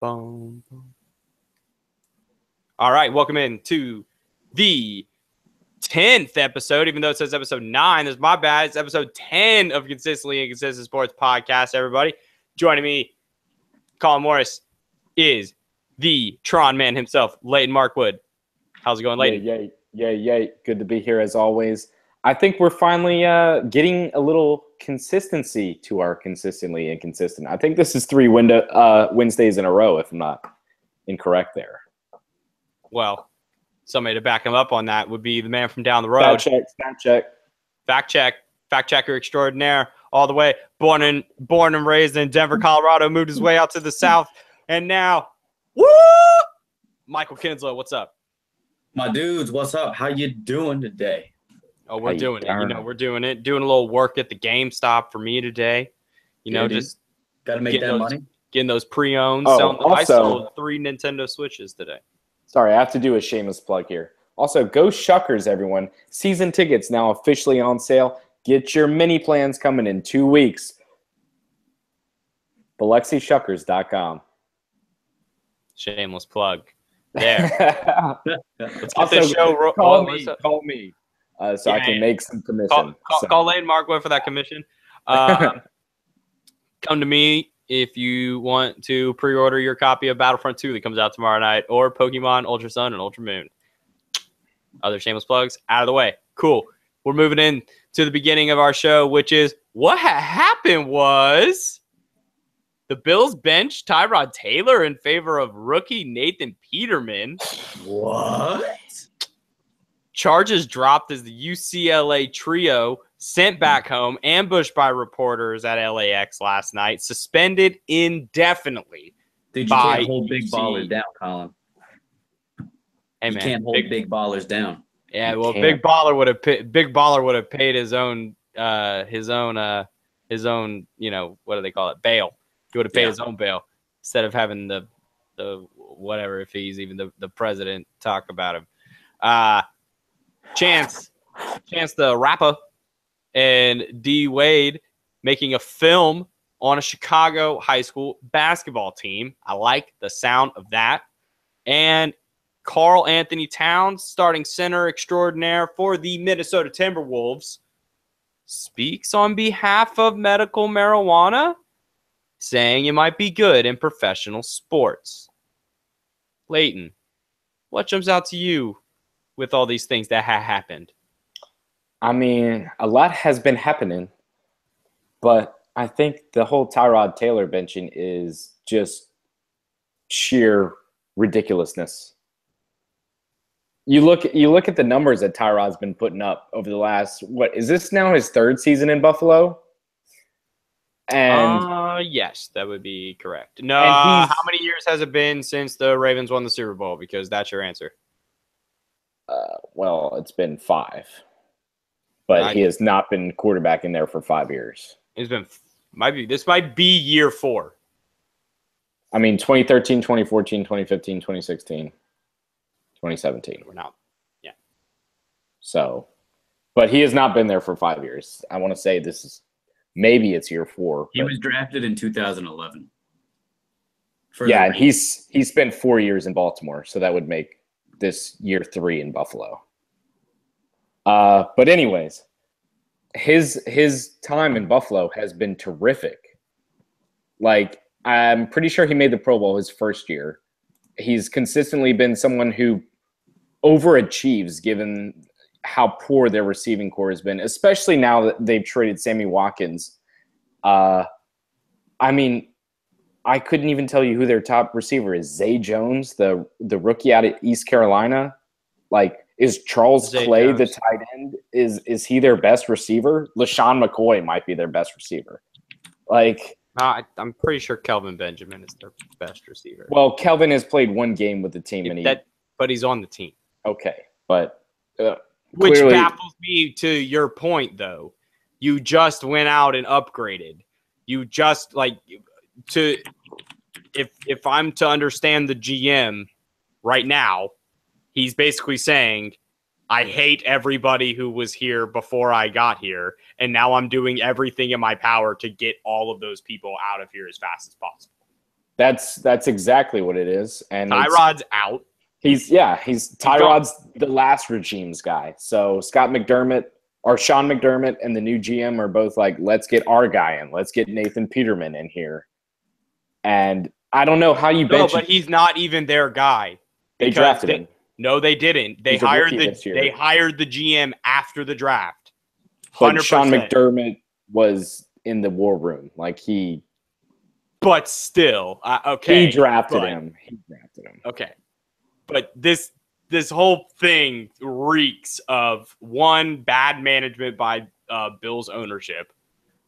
Boom, boom. All right, welcome in to the 10th episode, even though it says episode 9. That's my bad. It's episode 10 of Consistently Inconsistent Sports Podcast, everybody. Joining me, Colin Morris, is the Tron man himself, Layton Markwood. How's it going, Layton? Yay. Good to be here as always. I think we're finally getting a little consistency to our Consistently Inconsistent. I think this is 3 Wednesdays in a row, if I'm not incorrect there. Well, somebody to back him up on that would be the man from down the road. Fact check. Fact checker extraordinaire all the way. Born and raised in Denver, Colorado, moved his way out to the South. And now, woo! Michael Kinslow, what's up? My dudes, what's up? How you doing today? Oh, we're doing it. We're doing it. Doing a little work at the GameStop for me today. Just got to make that money. Getting those pre-owned. I sold 3 Nintendo Switches today. Sorry, I have to do a shameless plug here. Also, go Shuckers, everyone. Season tickets now officially on sale. Get your mini plans coming in 2 weeks. BalexyShuckers.com. Shameless plug. There. Let's get this show. Call me. So I can make some commission. Call Layton Markwood for that commission. Come to me if you want to pre-order your copy of Battlefront 2 that comes out tomorrow night, or Pokemon Ultra Sun and Ultra Moon. Other shameless plugs out of the way. Cool. We're moving in to the beginning of our show, which is what happened was the Bills bench Tyrod Taylor in favor of rookie Nathan Peterman. What? Charges dropped as the UCLA trio sent back home, ambushed by reporters at LAX last night, suspended indefinitely. Dude, you can't hold big ballers down, Colin. Hey, man, you can't hold big ballers down. Yeah, well, Big Baller would have paid his own, what do they call it? Bail. He would have paid his own bail instead of having the whatever, if he's even the president, talk about him. Chance the Rapper and D Wade making a film on a Chicago high school basketball team. I like the sound of that. And Karl Anthony Towns, starting center extraordinaire for the Minnesota Timberwolves, speaks on behalf of medical marijuana, saying it might be good in professional sports. Layton, what jumps out to you with all these things that have happened? I mean, a lot has been happening, but I think the whole Tyrod Taylor benching is just sheer ridiculousness. You look at the numbers that Tyrod's been putting up over the last, is this now his 3rd season in Buffalo? And yes, that would be correct. No, how many years has it been since the Ravens won the Super Bowl? Because that's your answer. Well, it's been 5, but he has not been quarterback in there for 5 years. This might be year 4. I mean, 2013, 2014, 2015, 2016, 2017. We're not. Yeah. So, but he has not been there for 5 years. I want to say maybe it's year 4. He was drafted in 2011. Yeah, and he's spent 4 years in Baltimore, so that would make this year 3 in Buffalo. But anyways, his time in Buffalo has been terrific. Like, I'm pretty sure he made the Pro Bowl his first year. He's consistently been someone who overachieves given how poor their receiving core has been, especially now that they've traded Sammy Watkins. I mean, I couldn't even tell you who their top receiver is. Zay Jones, the rookie out of East Carolina. Like, is Charles Clay the tight end? Is he their best receiver? LaShawn McCoy might be their best receiver. Like, I'm pretty sure Kelvin Benjamin is their best receiver. Well, Kelvin has played 1 game with the team, but he's on the team. Okay, but which baffles me to your point, though. You just went out and upgraded. You just if I'm to understand the GM right now, he's basically saying, I hate everybody who was here before I got here, and now I'm doing everything in my power to get all of those people out of here as fast as possible. That's exactly what it is. And Tyrod's out. Tyrod's the last regime's guy. So Sean McDermott and the new GM are both like, let's get our guy in. Let's get Nathan Peterman in here. And I don't know how you bench. No, but he's not even their guy. They drafted him. No, they didn't. They hired the GM after the draft. 100%. But Sean McDermott was in the war room. But still, okay. He drafted him. Okay. But this whole thing reeks of, one, bad management by Bills ownership,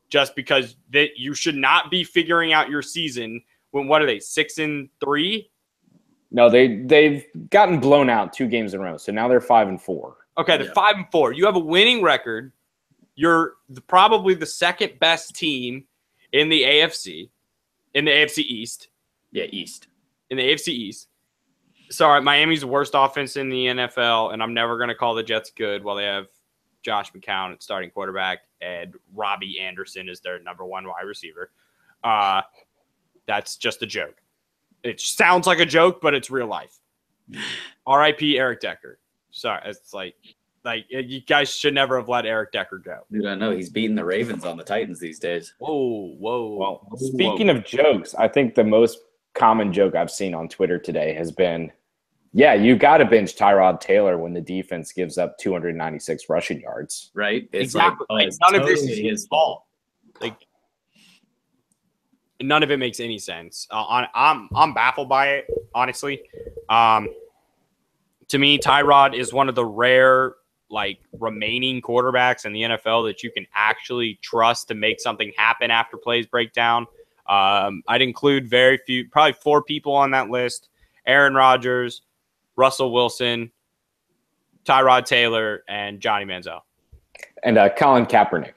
just because you should not be figuring out your season when, what are they, 6-3? No, they've gotten blown out 2 games in a row, so now they're 5-4. Okay, they're 5-4. You have a winning record. You're probably the second best team in the AFC, in the AFC East. Yeah, East. In the AFC East. Sorry, Miami's the worst offense in the NFL, and I'm never going to call the Jets good while they have Josh McCown at starting quarterback and Robbie Anderson is their number 1 wide receiver. That's just a joke. It sounds like a joke, but it's real life. R.I.P. Eric Decker. Sorry, it's like you guys should never have let Eric Decker go. Dude, I know he's beating the Ravens on the Titans these days. Whoa. Well, speaking of jokes, I think the most common joke I've seen on Twitter today has been, yeah, you got to bench Tyrod Taylor when the defense gives up 296 rushing yards. Right? It's exactly. It's none of this is his fault. None of it makes any sense. I'm baffled by it, honestly. To me, Tyrod is one of the rare remaining quarterbacks in the NFL that you can actually trust to make something happen after plays break down. I'd include very few, probably 4 people on that list: Aaron Rodgers, Russell Wilson, Tyrod Taylor, and Johnny Manziel. And Colin Kaepernick.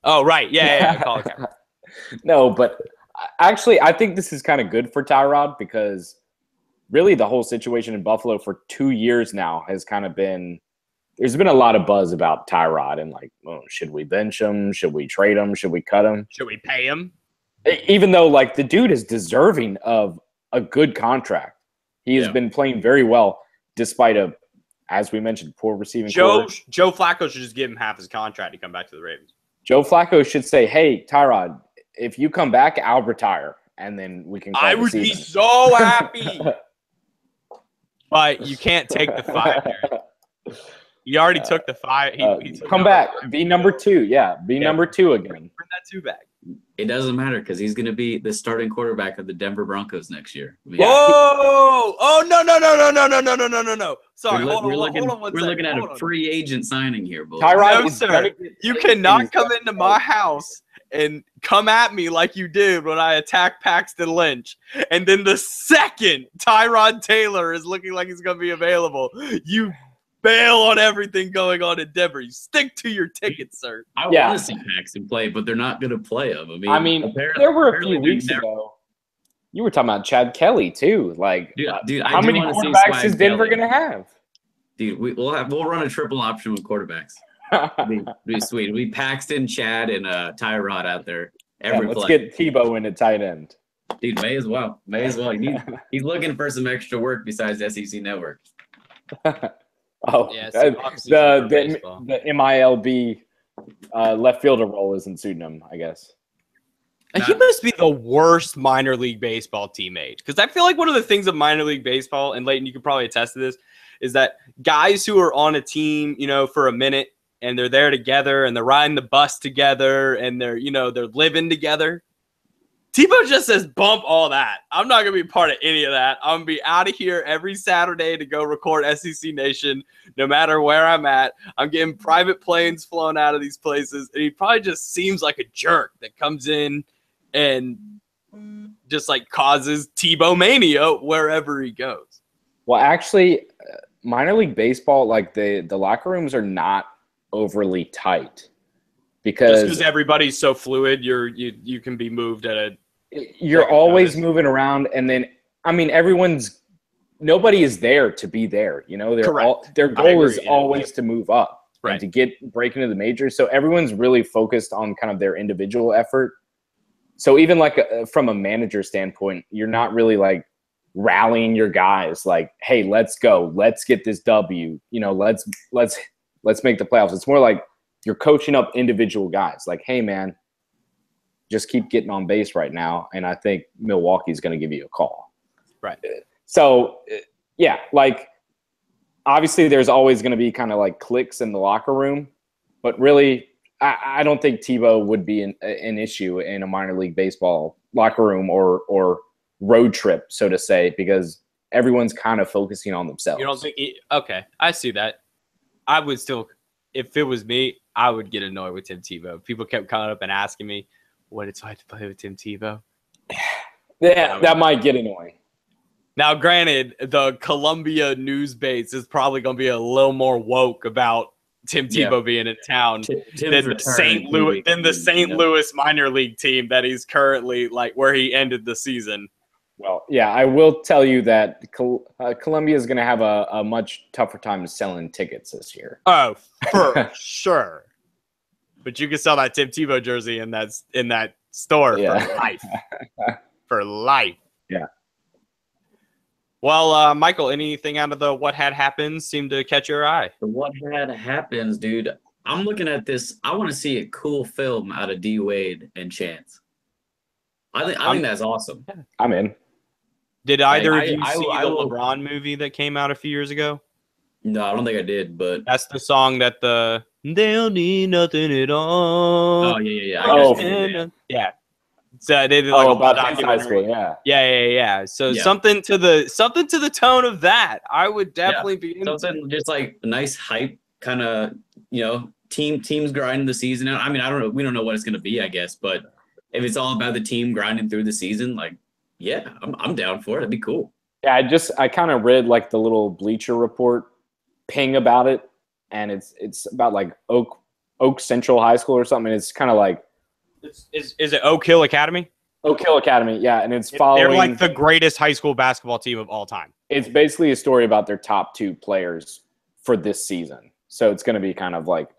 Oh, right. Yeah, Colin Kaepernick. No, but actually, I think this is kind of good for Tyrod because really the whole situation in Buffalo for 2 years now has kind of been – there's been a lot of buzz about Tyrod and should we bench him? Should we trade him? Should we cut him? Should we pay him? Even though, the dude is deserving of a good contract. He has been playing very well despite as we mentioned, poor receiving core. Joe Flacco should just give him half his contract to come back to the Ravens. Joe Flacco should say, hey, Tyrod, if you come back, I'll retire, and then we can call I would be so happy. But you can't take the 5 years. He already took the 5. He took come back. Be number 2. Yeah, number 2 again. Bring that 2 back. It doesn't matter because he's going to be the starting quarterback of the Denver Broncos next year. Whoa! Oh, no. Sorry, hold on 1 second. We're looking at a free agent signing here, boys. Tyrod, sir. You cannot come into my house and come at me like you did when I attacked Paxton Lynch. And then the second Tyrod Taylor is looking like he's going to be available, you bail on everything going on in Denver. You stick to your tickets, sir. I want to see Paxton play, but they're not going to play him. I mean there were a few weeks ago. You were talking about Chad Kelly, too. Dude, how many quarterbacks is Denver going to have? Dude, we'll run a triple option with quarterbacks. Be sweet. It'll be Paxton, Chad, and Tyrod out there every play. Let's get Tebow in at tight end. Dude, may as well. He's looking for some extra work besides SEC Network. Oh, yeah, the MILB left fielder role isn't suiting him, I guess. He must be the worst minor league baseball teammate, because I feel like one of the things of minor league baseball, and Layton, you could probably attest to this, is that guys who are on a team, for a minute, and they're there together, and they're riding the bus together, and they're living together. Tebow just says, bump all that. I'm not going to be part of any of that. I'm going to be out of here every Saturday to go record SEC Nation, no matter where I'm at. I'm getting private planes flown out of these places. And he probably just seems like a jerk that comes in and just causes Tebow mania wherever he goes. Well, actually, minor league baseball, the locker rooms are not overly tight. Because everybody's so fluid, you can be moved at you're always moving around, and then nobody is there to be there. Their goal is always to move up, right, and to break into the majors. So everyone's really focused on kind of their individual effort. So even like from a manager standpoint, you're not really like rallying your guys like, hey, let's go, let's get this W, you know, let's make the playoffs. It's more like you're coaching up individual guys like, hey man, just keep getting on base right now, and I think Milwaukee's going to give you a call. Right. So yeah, like obviously there's always going to be kind of like cliques in the locker room, but really I don't think Tebow would be an issue in a minor league baseball locker room or road trip, so to say, because everyone's kind of focusing on themselves. You don't think okay, I see that. I would still, if it was me, I would get annoyed with Tim Tebow. People kept coming up and asking me what it's like to play with Tim Tebow. Yeah, that might get annoying. Now, granted, the Columbia news base is probably going to be a little more woke about Tim Tebow being in town than the St. Louis minor league team that he's currently like where he ended the season. Well, yeah, I will tell you that Columbia is going to have a much tougher time selling tickets this year. Oh, for sure. But you can sell that Tim Tebow jersey in that store for life. For life. Yeah. Well, Michael, anything out of the what had happened seemed to catch your eye? The what had happens, dude. I'm looking at this. I want to see a cool film out of D Wade and Chance. I think that's awesome. I'm in. Did either of you see the LeBron movie that came out a few years ago? No, I don't think I did, but that's the song that they'll need nothing at all. Oh yeah. Yeah. So they did like about high school, yeah. So something to the tone of that. I would definitely be into. Something just like a nice hype kind of, teams grinding the season out. I mean, I don't know. We don't know what it's gonna be, I guess, but if it's all about the team grinding through the season, like, yeah, I'm down for it. It'd be cool. Yeah, I kind of read like the little Bleacher Report ping about it, and it's about like Oak Central High School or something. It's kind of like is it Oak Hill Academy? Oak Hill Academy, yeah, and it's following. They're like the greatest high school basketball team of all time. It's basically a story about their top 2 players for this season, so it's going to be kind of like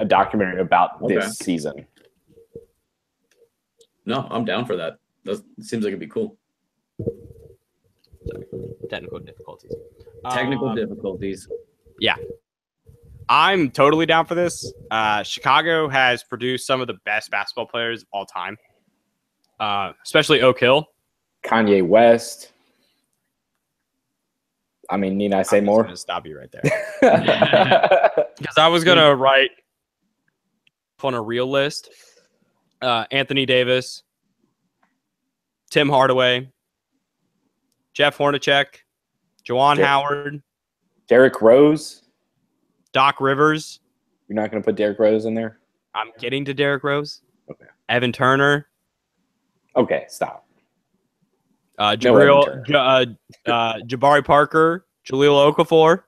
a documentary about this season. No, I'm down for that. That seems like it'd be cool. Technical difficulties. Technical difficulties. Yeah. I'm totally down for this. Chicago has produced some of the best basketball players of all time, especially Oak Hill. Kanye West. I mean, need I say more? I'm just going to stop you right there. Because I was going to write on a real list. Anthony Davis, Tim Hardaway, Jeff Hornacek, Juwan Howard, Derrick Rose, Doc Rivers. You're not going to put Derrick Rose in there? I'm getting to Derrick Rose. Okay. Evan Turner. Okay, stop. Jabari Parker, Jahlil Okafor.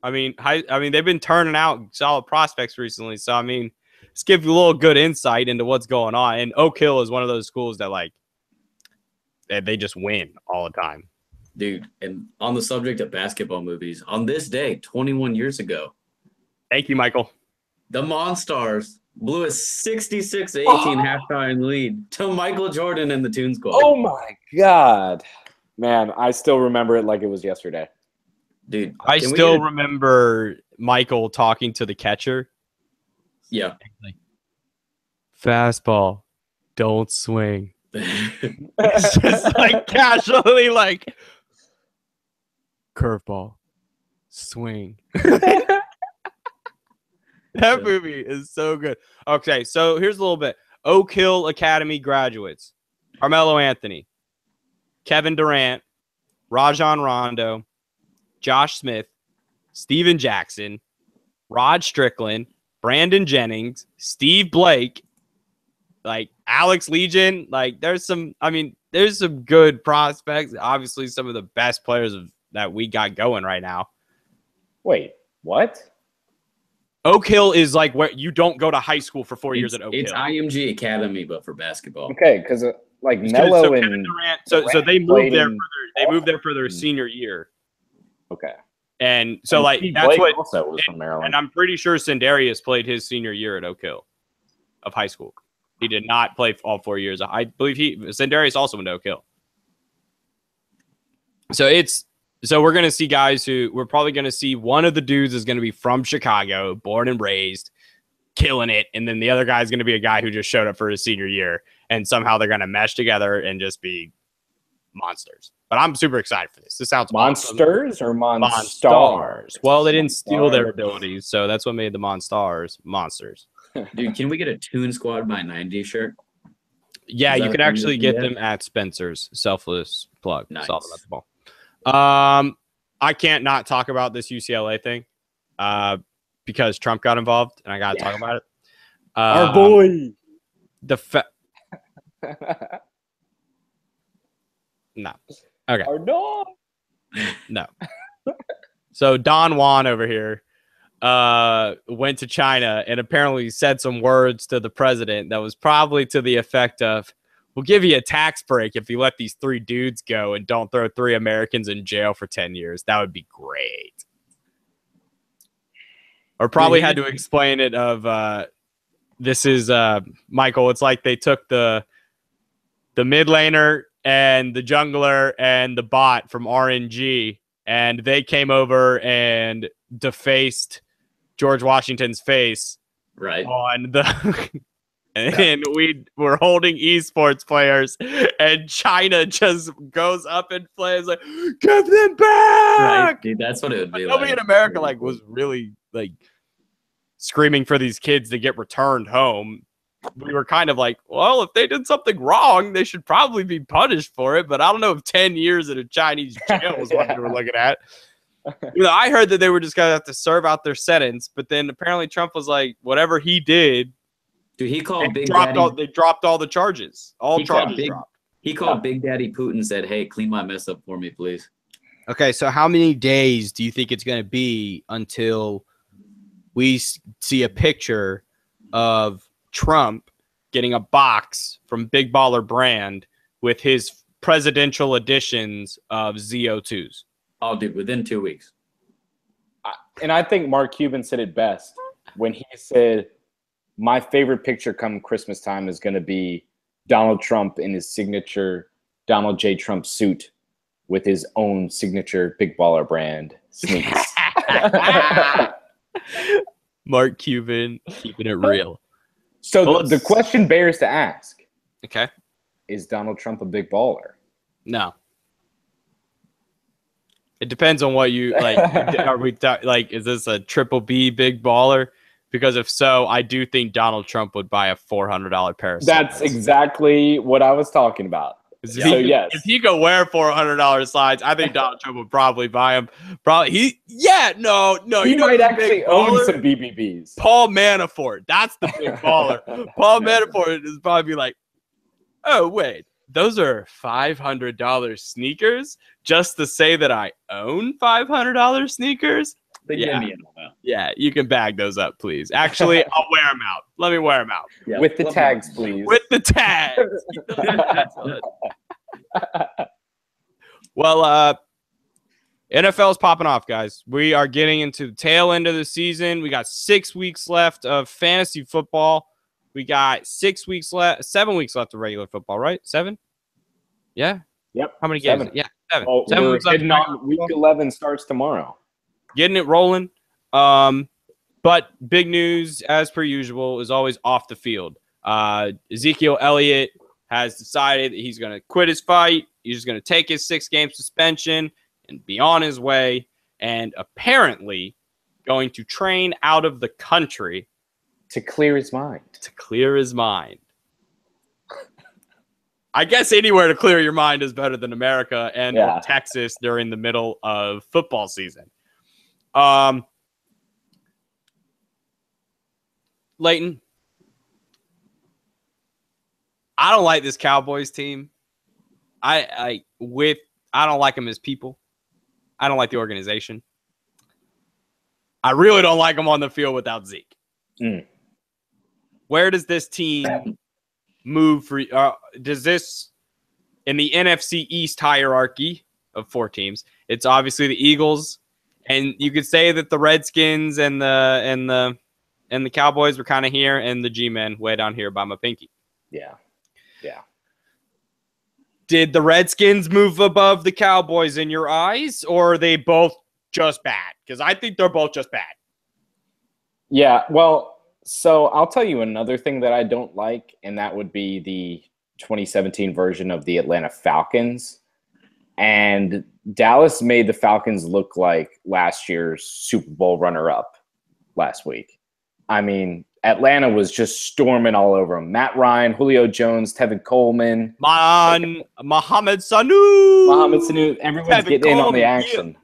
I mean, they've been turning out solid prospects recently. So, I mean, let's give you a little good insight into what's going on. And Oak Hill is one of those schools that, like, they just win all the time. Dude, and on the subject of basketball movies, on this day, 21 years ago. Thank you, Michael. The Monstars blew a 66-18 halftime lead to Michael Jordan and the Toon Squad. Oh, my God. Man, I still remember it like it was yesterday. Dude, I still remember Michael talking to the catcher. Yeah. Like, fastball, don't swing. It's just like casually like curveball, swing. That movie is so good. Okay, so here's a little bit. Oak Hill Academy graduates: Carmelo Anthony, Kevin Durant, Rajon Rondo, Josh Smith, Steven Jackson, Rod Strickland, Brandon Jennings, Steve Blake, like Alex Legion. Like there's some good prospects. Obviously, some of the best players that we got going right now. Wait, what? Oak Hill is like where you don't go to high school for 4 years at Oak Hill. It's IMG Academy, but for basketball. Okay, because like Melo and Kevin Durant, so they moved there. They moved there for their senior year. Okay, and so and like Steve that's Blake what. Also was from Maryland, and I'm pretty sure Sendarius played his senior year at Oak Hill, of high school. He did not play all 4 years. I believe Sendarius also went no-kill. So we're going to see guys we're probably going to see one of the dudes is going to be from Chicago, born and raised, killing it. And then the other guy is going to be a guy who just showed up for his senior year. And somehow they're going to mesh together and just be monsters. But I'm super excited for this. This sounds monsters awesome. Or monstars? Well, they didn't steal their abilities. So that's what made the monsters. Dude, can we get a Toon Squad by 90 shirt? Yeah, you can actually get them at Spencer's. Selfless plug. Nice. Solve about the ball. I can't not talk about this UCLA thing because Trump got involved, and I got to talk about it. Our boy. No. Okay. Our dog. No. So Don Juan over here went to China and apparently said some words to the president that was probably to the effect of, we'll give you a tax break if you let these 3 dudes go and don't throw 3 Americans in jail for 10 years. That would be great. Or probably had to explain it of this is Michael. It's like they took the mid laner and the jungler and the bot from RNG, and they came over and defaced George Washington's face on the and we were holding esports players, and China just goes up and plays like, give them back. Right, dude, that's what it would be. Nobody in America was really screaming for these kids to get returned home. We were kind of like, well, if they did something wrong, they should probably be punished for it. But I don't know if 10 years in a Chinese jail was what they were looking at. I heard that they were just going to have to serve out their sentence. But then apparently Trump was like, whatever he did, dude, he called Big Daddy. They dropped all the charges. All charges dropped. He called Big Daddy Putin and said, hey, clean my mess up for me, please. Okay, so how many days do you think it's going to be until we see a picture of Trump getting a box from Big Baller Brand with his presidential editions of ZO2s? Oh, dude, within 2 weeks. And I think Mark Cuban said it best when he said, my favorite picture come Christmas time is going to be Donald Trump in his signature Donald J. Trump suit with his own signature Big Baller Brand sneaks. Mark Cuban keeping it real. So the question bears to ask. Okay. Is Donald Trump a big baller? No. It depends on what you like. Are we is this a triple B big baller? Because if so, I do think Donald Trump would buy a $400 pair of slides. That's exactly what I was talking about. So yes, if he could wear $400 slides, I think Donald Trump would probably buy them. Probably no. He might actually own some BBBs. Paul Manafort, that's the big baller. Paul Manafort is probably like, oh wait, those are $500 sneakers just to say that I own $500 sneakers. Yeah, you can bag those up, please. Actually, I'll wear them out. Let me wear them out. Yeah, with the tags, please. With the tags. Well, NFL's popping off, guys. We are getting into the tail end of the season. We got 6 weeks left of fantasy football. We got 7 weeks left of regular football, right? 7? Yeah. Yep. How many games? Yeah, 7. Well, 7 weeks left. Week 11 starts tomorrow. Getting it rolling. But big news, as per usual, is always off the field. Ezekiel Elliott has decided that he's going to quit his fight. He's just going to take his 6-game suspension and be on his way, and apparently going to train out of the country to clear his mind. I guess anywhere to clear your mind is better than America and Texas during the middle of football season. Layton, I don't like this Cowboys team. I don't like them as people. I don't like the organization. I really don't like them on the field without Zeke. Where does this team move for? Does this in the NFC East hierarchy of 4 teams? It's obviously the Eagles, and you could say that the Redskins and the Cowboys were kind of here, and the G-men way down here by my pinky. Yeah. Did the Redskins move above the Cowboys in your eyes, or are they both just bad? Because I think they're both just bad. Yeah, well, so I'll tell you another thing that I don't like, and that would be the 2017 version of the Atlanta Falcons. And Dallas made the Falcons look like last year's Super Bowl runner-up last week. I mean, Atlanta was just storming all over them. Matt Ryan, Julio Jones, Tevin Coleman. Mohamed Sanu. Everyone's getting in on the action.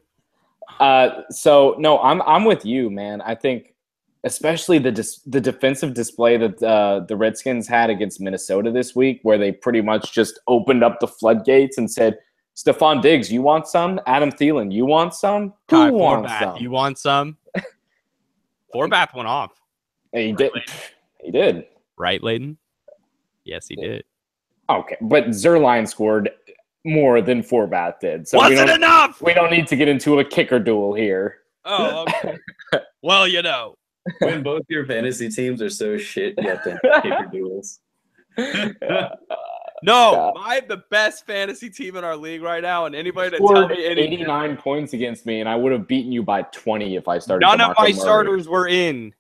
So, no, I'm with you, man. I think especially the defensive display that the Redskins had against Minnesota this week, where they pretty much just opened up the floodgates and said, Stephon Diggs, you want some? Adam Thielen, you want some? Who wants some? You want some? Forbath went off. He did. He did. Right, Layton? Yes, he did. Okay, but Zerline scored more than Forbath did. So wasn't enough! We don't need to get into a kicker duel here. Oh, okay. Well, you know. When both your fantasy teams are so shit, you have to kicker duels. No, I have the best fantasy team in our league right now, and anybody that tell me 89 points against me, and I would have beaten you by 20 if I started. None of my starters were in.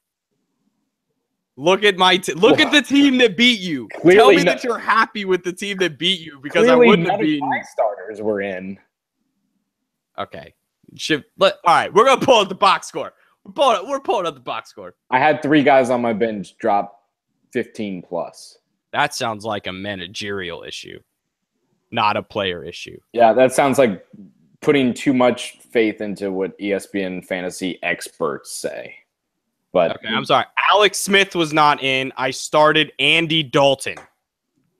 Look at look at the team that beat you. Tell me that you're happy with the team that beat you, because I wouldn't have beaten. My starters were in. Okay. All right, we're gonna pull up the box score. We're pulling up the box score. I had 3 guys on my bench drop 15 plus. That sounds like a managerial issue, not a player issue. Yeah, that sounds like putting too much faith into what ESPN fantasy experts say. But okay, I'm sorry. Alex Smith was not in. I started Andy Dalton.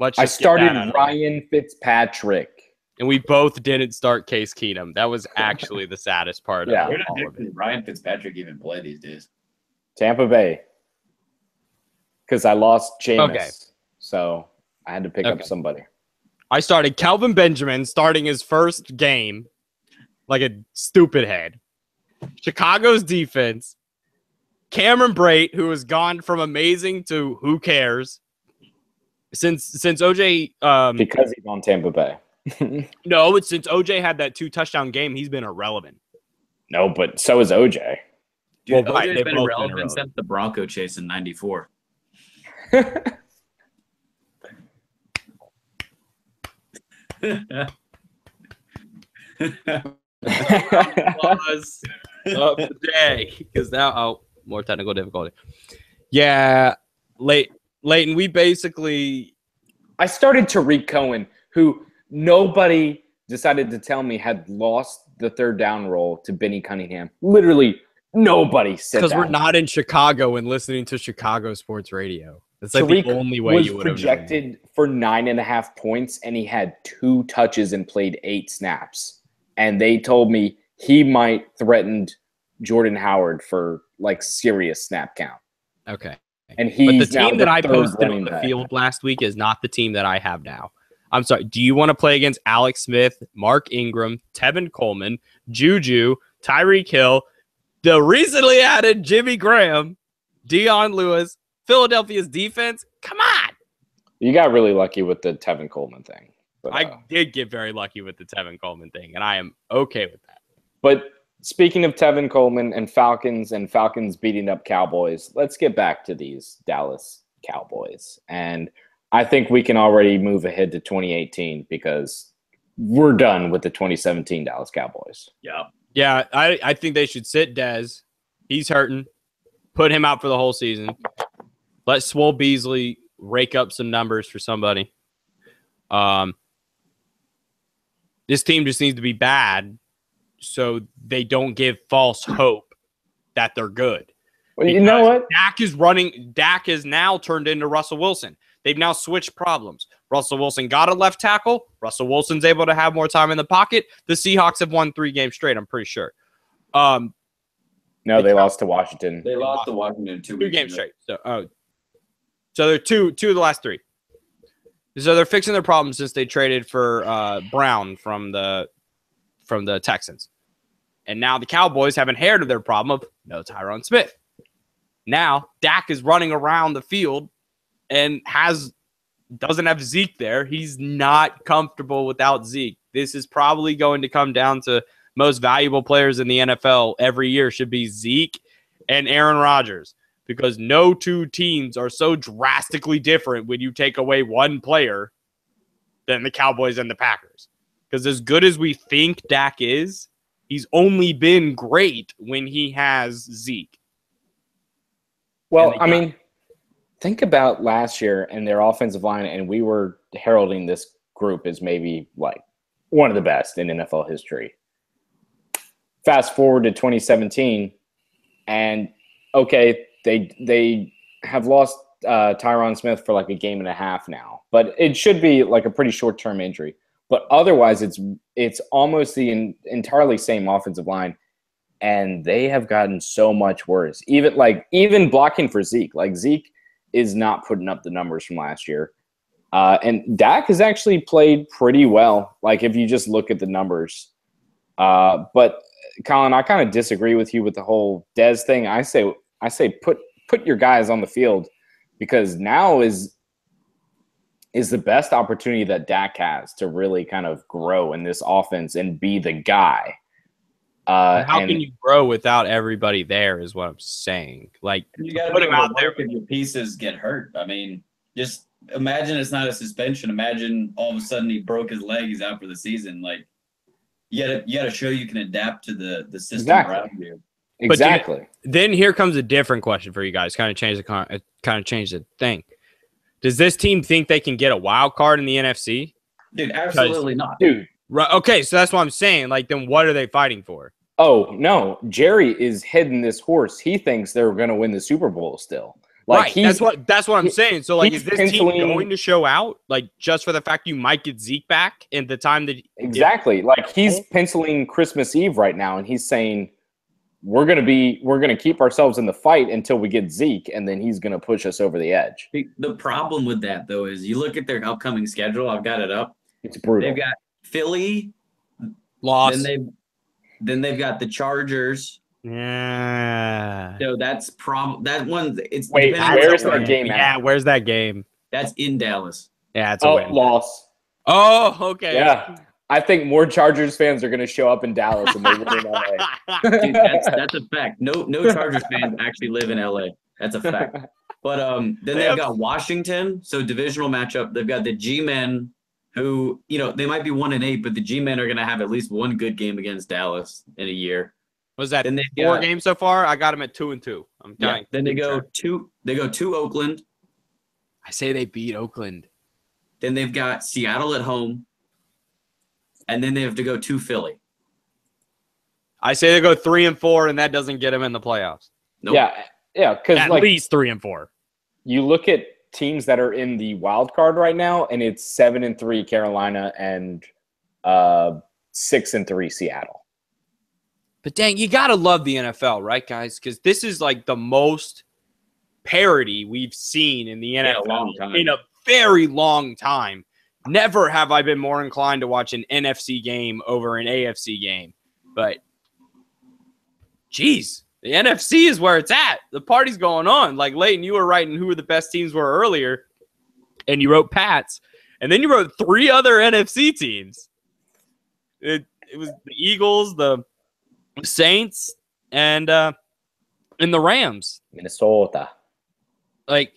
I started Ryan Fitzpatrick. And we both didn't start Case Keenum. That was actually the saddest part of all of it. Ryan Fitzpatrick even play these days? Tampa Bay. Because I lost Jameis. Okay. So I had to pick up somebody. I started Kelvin Benjamin starting his first game like a stupid head. Chicago's defense. Cameron Brate, who has gone from amazing to who cares. Since OJ because he's on Tampa Bay. No, it's since OJ had that 2-touchdown game, he's been irrelevant. No, but so is OJ. Dude, well, OJ's been irrelevant since the Bronco chase in 94. Of the day, because now more technical difficulty. Yeah, Layton, we basically. I started Tariq Cohen, who nobody decided to tell me had lost the 3rd down role to Benny Cunningham. Literally nobody said that. Because we're not in Chicago and listening to Chicago sports radio. It's like Tariq the only way you would have projected for 9.5 points, and he had 2 touches and played 8 snaps. And they told me he might threaten Jordan Howard for like serious snap count. Okay. And he's but the team that I posted on the field last week is not the team that I have now. I'm sorry. Do you want to play against Alex Smith, Mark Ingram, Tevin Coleman, Juju, Tyreek Hill, the recently added Jimmy Graham, Deion Lewis, Philadelphia's defense? Come on. You got really lucky with the Tevin Coleman thing. But, I did get very lucky with the Tevin Coleman thing, and I am okay with that. But speaking of Tevin Coleman and Falcons beating up Cowboys, let's get back to these Dallas Cowboys. And I think we can already move ahead to 2018 because we're done with the 2017 Dallas Cowboys. Yeah, I think they should sit Dez. He's hurting. Put him out for the whole season. Let Swole Beasley rake up some numbers for somebody. This team just needs to be bad so they don't give false hope that they're good. Well, you know what? Dak is now turned into Russell Wilson. They've now switched problems. Russell Wilson got a left tackle. Russell Wilson's able to have more time in the pocket. The Seahawks have won 3 games straight, I'm pretty sure. No, they lost to Washington. They lost to Washington 2 games straight. So they're two of the last 3. So they're fixing their problems since they traded for Brown from the Texans. And now the Cowboys have inherited their problem of no Tyron Smith. Now Dak is running around the field and has doesn't have Zeke there. He's not comfortable without Zeke. This is probably going to come down to most valuable players in the NFL every year should be Zeke and Aaron Rodgers, because no two teams are so drastically different when you take away one player than the Cowboys and the Packers. Because as good as we think Dak is, he's only been great when he has Zeke. Well, I mean, think about last year and their offensive line, and we were heralding this group as maybe like one of the best in NFL history. Fast forward to 2017, and okay, they have lost Tyron Smith for like a game and a half now, but it should be like a pretty short-term injury. But otherwise, it's almost the entirely same offensive line, and they have gotten so much worse. Even blocking for Zeke, like Zeke is not putting up the numbers from last year, and Dak has actually played pretty well. Like if you just look at the numbers, but Colin, I kind of disagree with you with the whole Dez thing. I say put your guys on the field, because now is the best opportunity that Dak has to really kind of grow in this offense and be the guy. How can you grow without everybody there is what I'm saying. Like, you got to put him out there if your pieces get hurt. I mean, just imagine it's not a suspension. Imagine all of a sudden he broke his leg. He's out for the season. Like, you got to show you can adapt to the system around you. Exactly. Then here comes a different question for you guys. Kind of change the thing. Does this team think they can get a wild card in the NFC? Dude, absolutely not. Dude. Right. Okay, so that's what I'm saying. Like, then what are they fighting for? Oh, no. Jerry is heading this horse. He thinks they're going to win the Super Bowl still. Like, right. That's what I'm saying. So, like, is this team going to show out, like, just for the fact you might get Zeke back in the time that exactly. Like, he's penciling Christmas Eve right now, and he's saying we're going to keep ourselves in the fight until we get Zeke, and then he's going to push us over the edge. The problem with that, though, is you look at their upcoming schedule. I've got it up. It's brutal. They've got Philly, loss. Then they've got the Chargers. Yeah. So that's that one. It's wait. Where's that game? Yeah, where's that game? That's in Dallas. Yeah, it's a win. Loss. Oh, okay. Yeah. I think more Chargers fans are going to show up in Dallas and they win in LA. Dude, that's a fact. No Chargers fans actually live in LA. That's a fact. But then they've got Washington, so divisional matchup. They've got the G-Men, who, they might be 1-8, but the G-Men are going to have at least one good game against Dallas in a year. Was that 4 games so far? I got them at 2-2. I'm dying. Then they go to Oakland. I say they beat Oakland. Then they've got Seattle at home. And then they have to go to Philly. I say they go 3-4, and that doesn't get them in the playoffs. Nope. Yeah, because at least 3-4. You look at teams that are in the wild card right now, and it's 7-3 Carolina and 6-3 Seattle. But dang, you gotta love the NFL, right, guys? Because this is like the most parity we've seen in the NFL in a very long time. Never have I been more inclined to watch an NFC game over an AFC game. But, geez, the NFC is where it's at. The party's going on. Like, Layton, you were writing who the best teams were earlier, and you wrote Pats. And then you wrote 3 other NFC teams. It was the Eagles, the Saints, and the Rams. Minnesota. Like,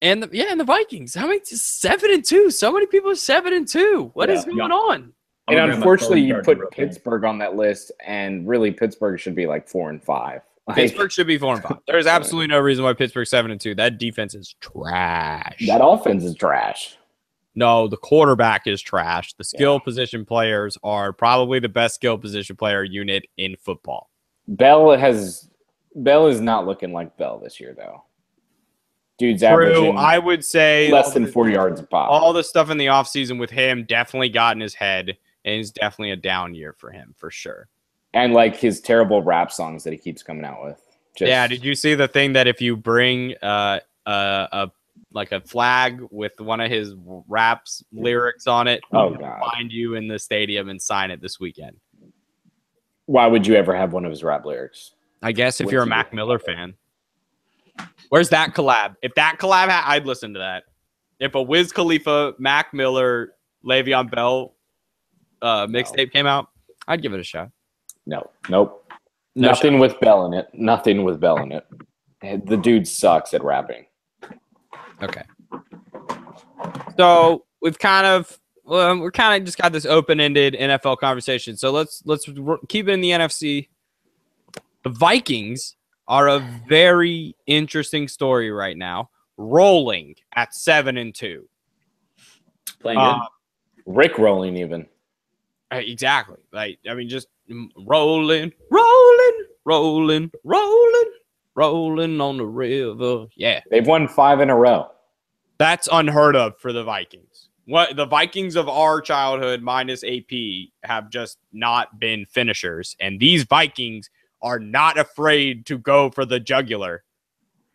and the Vikings. How many? 7-2. So many people are 7-2. What is going on? And unfortunately, you put Pittsburgh on that list, and really, Pittsburgh should be like 4-5. Pittsburgh should be 4-5. There is absolutely no reason why Pittsburgh's 7-2. That defense is trash. That offense is trash. No, the quarterback is trash. The skill position players are probably the best skill position player unit in football. Bell is not looking like Bell this year, though. Dude's averaging, I would say, less than 4 yards a pop. All the stuff in the offseason with him definitely got in his head, and it's definitely a down year for him, for sure. And, like, his terrible rap songs that he keeps coming out with. Did you see the thing that if you bring a flag with one of his raps lyrics on it, God, find you in the stadium and sign it this weekend? Why would you ever have one of his rap lyrics? I guess if you're a Mac Miller fan. Where's that collab? If that collab, I'd listen to that. if a Wiz Khalifa, Mac Miller, Le'Veon Bell mixtape came out, I'd give it a shot. Nope. No Nothing shot. with Bell in it. Nothing with Bell in it. The dude sucks at rapping. Okay. So we're kind of just got this open-ended NFL conversation. So let's keep it in the NFC. The Vikings are a very interesting story right now, rolling at 7-2. Playing good. Rick rolling even. Exactly. Like, I mean, just rolling on the river. Yeah. They've won 5 in a row. That's unheard of for the Vikings. What the Vikings of our childhood minus AP have just not been finishers. And these Vikings are not afraid to go for the jugular.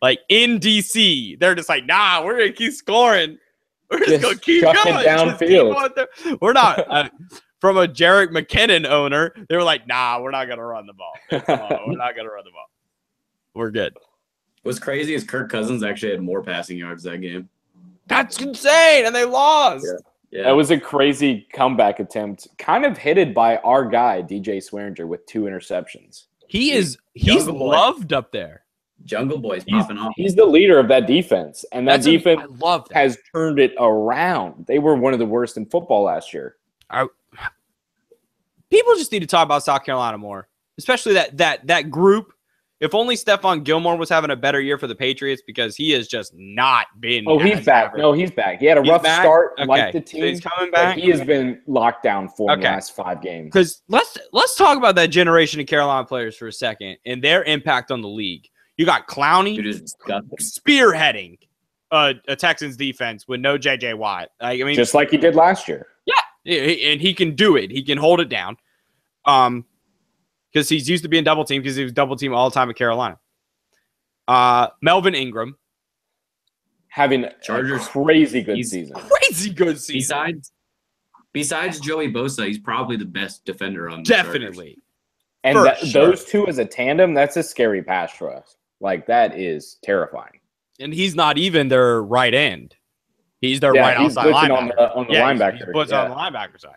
Like in DC, they're just like, nah, we're going to keep scoring. We're just going to keep going. Downfield. We're not. From a Jerick McKinnon owner, they were like, nah, we're not going to run the ball. We're not going to run the ball. We're good. What's crazy is Kirk Cousins actually had more passing yards that game. That's insane, and they lost. Yeah. That was a crazy comeback attempt, kind of headed by our guy, DJ Swearinger, with 2 interceptions. He's loved up there. Jungle Boy's popping off. He's the leader of that defense, and that defense I love that. has turned it around. They were one of the worst in football last year. People just need to talk about South Carolina more, especially that group. If only Stephon Gilmore was having a better year for the Patriots, because he has just not been. Oh, he's back. Average. No, he's back. He had a rough start, okay. like the team. So he's coming back. He has been locked down for the last 5 games. Because let's talk about that generation of Carolina players for a second and their impact on the league. You got Clowney spearheading a Texans defense with no J.J. Watt. I mean, just like he did last year. Yeah, and he can do it. He can hold it down. Because he's used to being double teamed, because he was double teamed all the time at Carolina. Melvin Ingram having a crazy good season. Crazy good season. Besides Joey Bosa, he's probably the best defender on the Definitely. Chargers. And those two as a tandem, that's a scary pass rush. Like, that is terrifying. And he's not even their right end. He's their right outside linebacker. On the linebacker. He's puts on the linebacker side.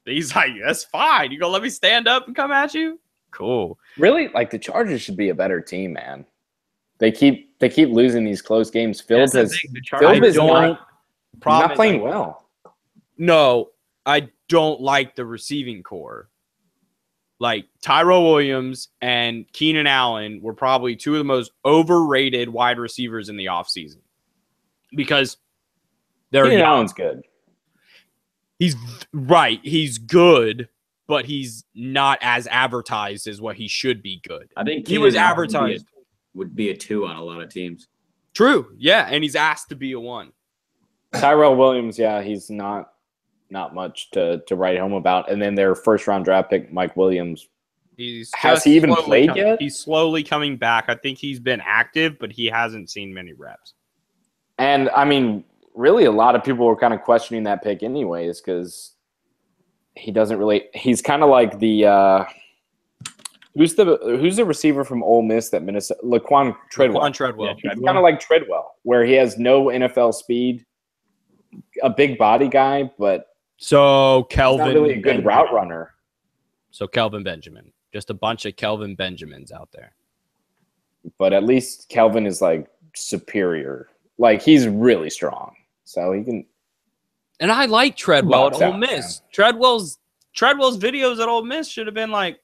He's like, that's fine. You gonna let me stand up and come at you? Cool. Really, like, the Chargers should be a better team, man. They keep losing these close games. Fields is not playing well. No, I don't like the receiving core. Like, Tyrell Williams and Keenan Allen were probably 2 of the most overrated wide receivers in the offseason. Because Keenan Allen's good. He's good, but he's not as advertised as what he should be good. I think he was advertised. Would be a 2 on a lot of teams. True. Yeah, and he's asked to be a 1. Tyrell Williams, yeah, he's not much to write home about. And then their first-round draft pick, Mike Williams. Has he even played yet? He's slowly coming back. I think he's been active, but he hasn't seen many reps. And, I mean, really a lot of people were kind of questioning that pick anyways, because he doesn't really – he's kind of like the who's the receiver from Ole Miss that Minnesota – Laquan Treadwell. Laquan Treadwell. Yeah, he's kind of like Treadwell, where he has no NFL speed, a big body guy, but so Kelvin he's not really a good route runner. So Kelvin Benjamin. Just a bunch of Kelvin Benjamins out there. But at least Kelvin is like superior. Like, he's really strong. So he can. And I like Treadwell at Ole Miss. Man. Treadwell's videos at Ole Miss should have been like,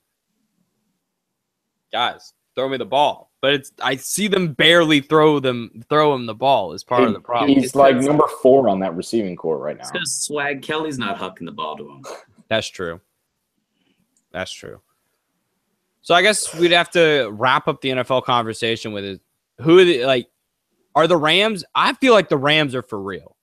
guys, throw me the ball. But I see them barely throw him the ball as part of the problem. He's like number 4 on that receiving core right now. Because Swag Kelly's not hucking the ball to him. That's true. So I guess we'd have to wrap up the NFL conversation with it. Who are the Rams? I feel like the Rams are for real.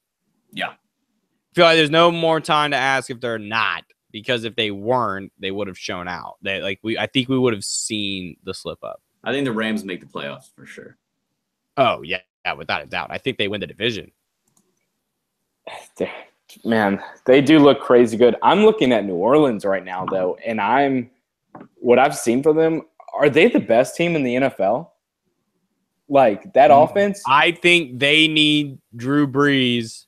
Yeah. I feel like there's no more time to ask if they're not, because if they weren't, they would have shown out. I think we would have seen the slip up. I think the Rams make the playoffs for sure. Oh, yeah, without a doubt. I think they win the division. Man, they do look crazy good. I'm looking at New Orleans right now, though, and what I've seen from them, are they the best team in the NFL? Like that offense. I think they need Drew Brees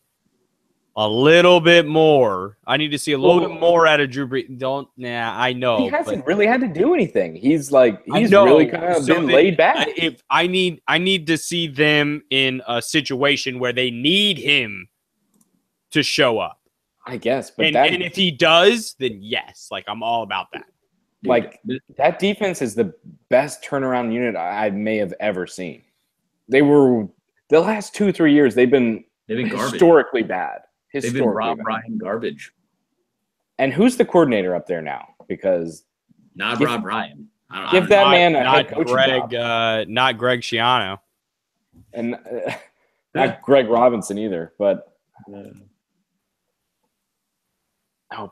a little bit more. I need to see a little bit more out of Drew Brees. I know. He hasn't really had to do anything. He's really kind of been laid back. If I need to see them in a situation where they need him to show up. I guess, but and if he does, then yes, like I'm all about that. Like that defense is the best turnaround unit I may have ever seen. They were the last 2-3 years. They've been historically bad. They've been Rob Ryan garbage. And who's the coordinator up there now? Because Rob Ryan. Give that man a head coaching job. Not Greg Schiano, and not Greg Robinson either. But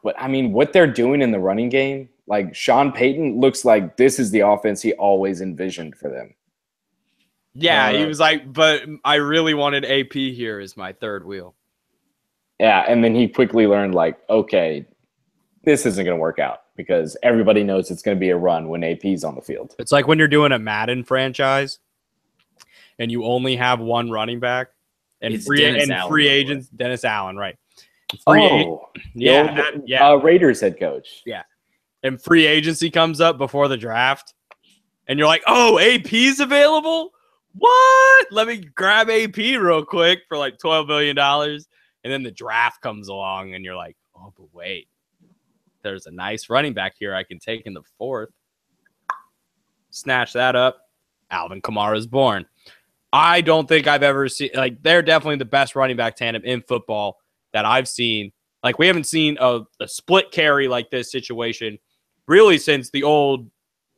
but I mean, what they're doing in the running game, like Sean Payton looks like this is the offense he always envisioned for them. Yeah, he was like, but I really wanted AP here as my third wheel. Yeah, and then he quickly learned, like, okay, this isn't going to work out because everybody knows it's going to be a run when AP's on the field. It's like when you're doing a Madden franchise and you only have one running back and free agents, Dennis Allen, right? Raiders head coach. Yeah, and free agency comes up before the draft, and you're like, oh, AP's available? What? Let me grab AP real quick for like $12 million. And then the draft comes along, and you're like, oh, but wait. There's a nice running back here I can take in the 4th. Snatch that up. Alvin Kamara is born. I don't think I've ever seen – like, they're definitely the best running back tandem in football that I've seen. Like, we haven't seen a split carry like this situation really since the old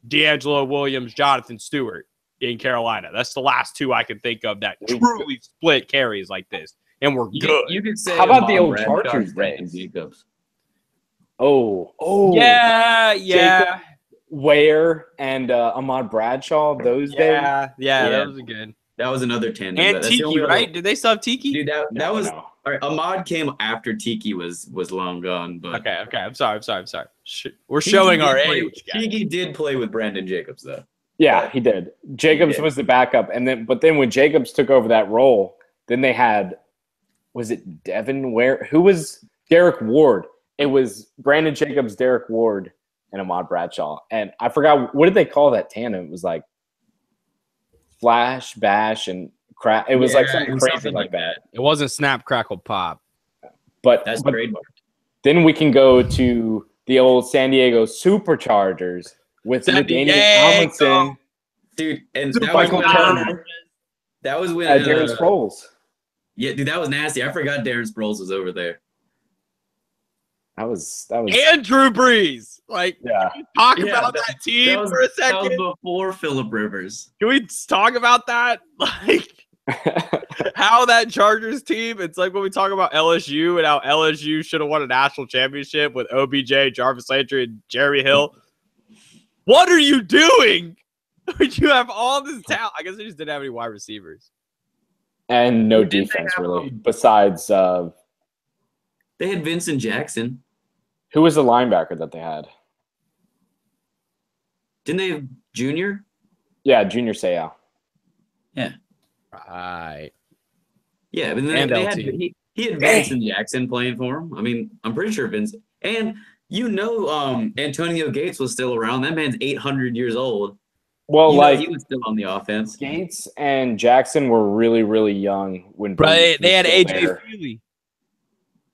D'Angelo Williams, Jonathan Stewart in Carolina. That's the last two I can think of that truly split carries like this. And we're good. You could say, how about the old Chargers days? Yeah. Jacob Ware and Ahmad Bradshaw, those days. Yeah, that was good. That was another tandem. And Tiki, right? Did they still have Tiki? Dude, that was all right. Ahmad came after Tiki was long gone. But okay. I'm sorry. We're showing our age. Tiki did play with Brandon Jacobs, though. Yeah, he did. Jacobs was the backup, but then when Jacobs took over that role, then they had. Was it Devin Ware? Who was Derek Ward? It was Brandon Jacobs, Derek Ward, and Ahmad Bradshaw. And I forgot, what did they call that tandem? It was like Flash, Bash, and Crack. It was like something crazy like that. It wasn't Snap, Crackle, Pop. But that's trademarked. Then we can go to the old San Diego Superchargers with Daniel Tomlinson. Dude, and Michael Turner. That was when Darren Sproles. Yeah, dude, that was nasty. I forgot Darren Sproles was over there. That was and Drew Brees. Like, can we talk about that team for a second? That was before Phillip Rivers. Can we talk about that? Like, how that Chargers team? It's like when we talk about LSU and how LSU should have won a national championship with OBJ, Jarvis Landry, and Jerry Hill. What are you doing? You have all this talent. I guess they just didn't have any wide receivers. And no defense, really, besides... they had Vincent Jackson. Who was the linebacker that they had? Didn't they have Junior? Yeah, Junior Seau. Yeah. Right. Yeah, but then he had Vincent Jackson playing for him. I mean, I'm pretty sure Vincent. And Antonio Gates was still around. That man's 800 years old. Well, he was still on the offense. Gates and Jackson were really, really young when. Right, they had AJ Feely.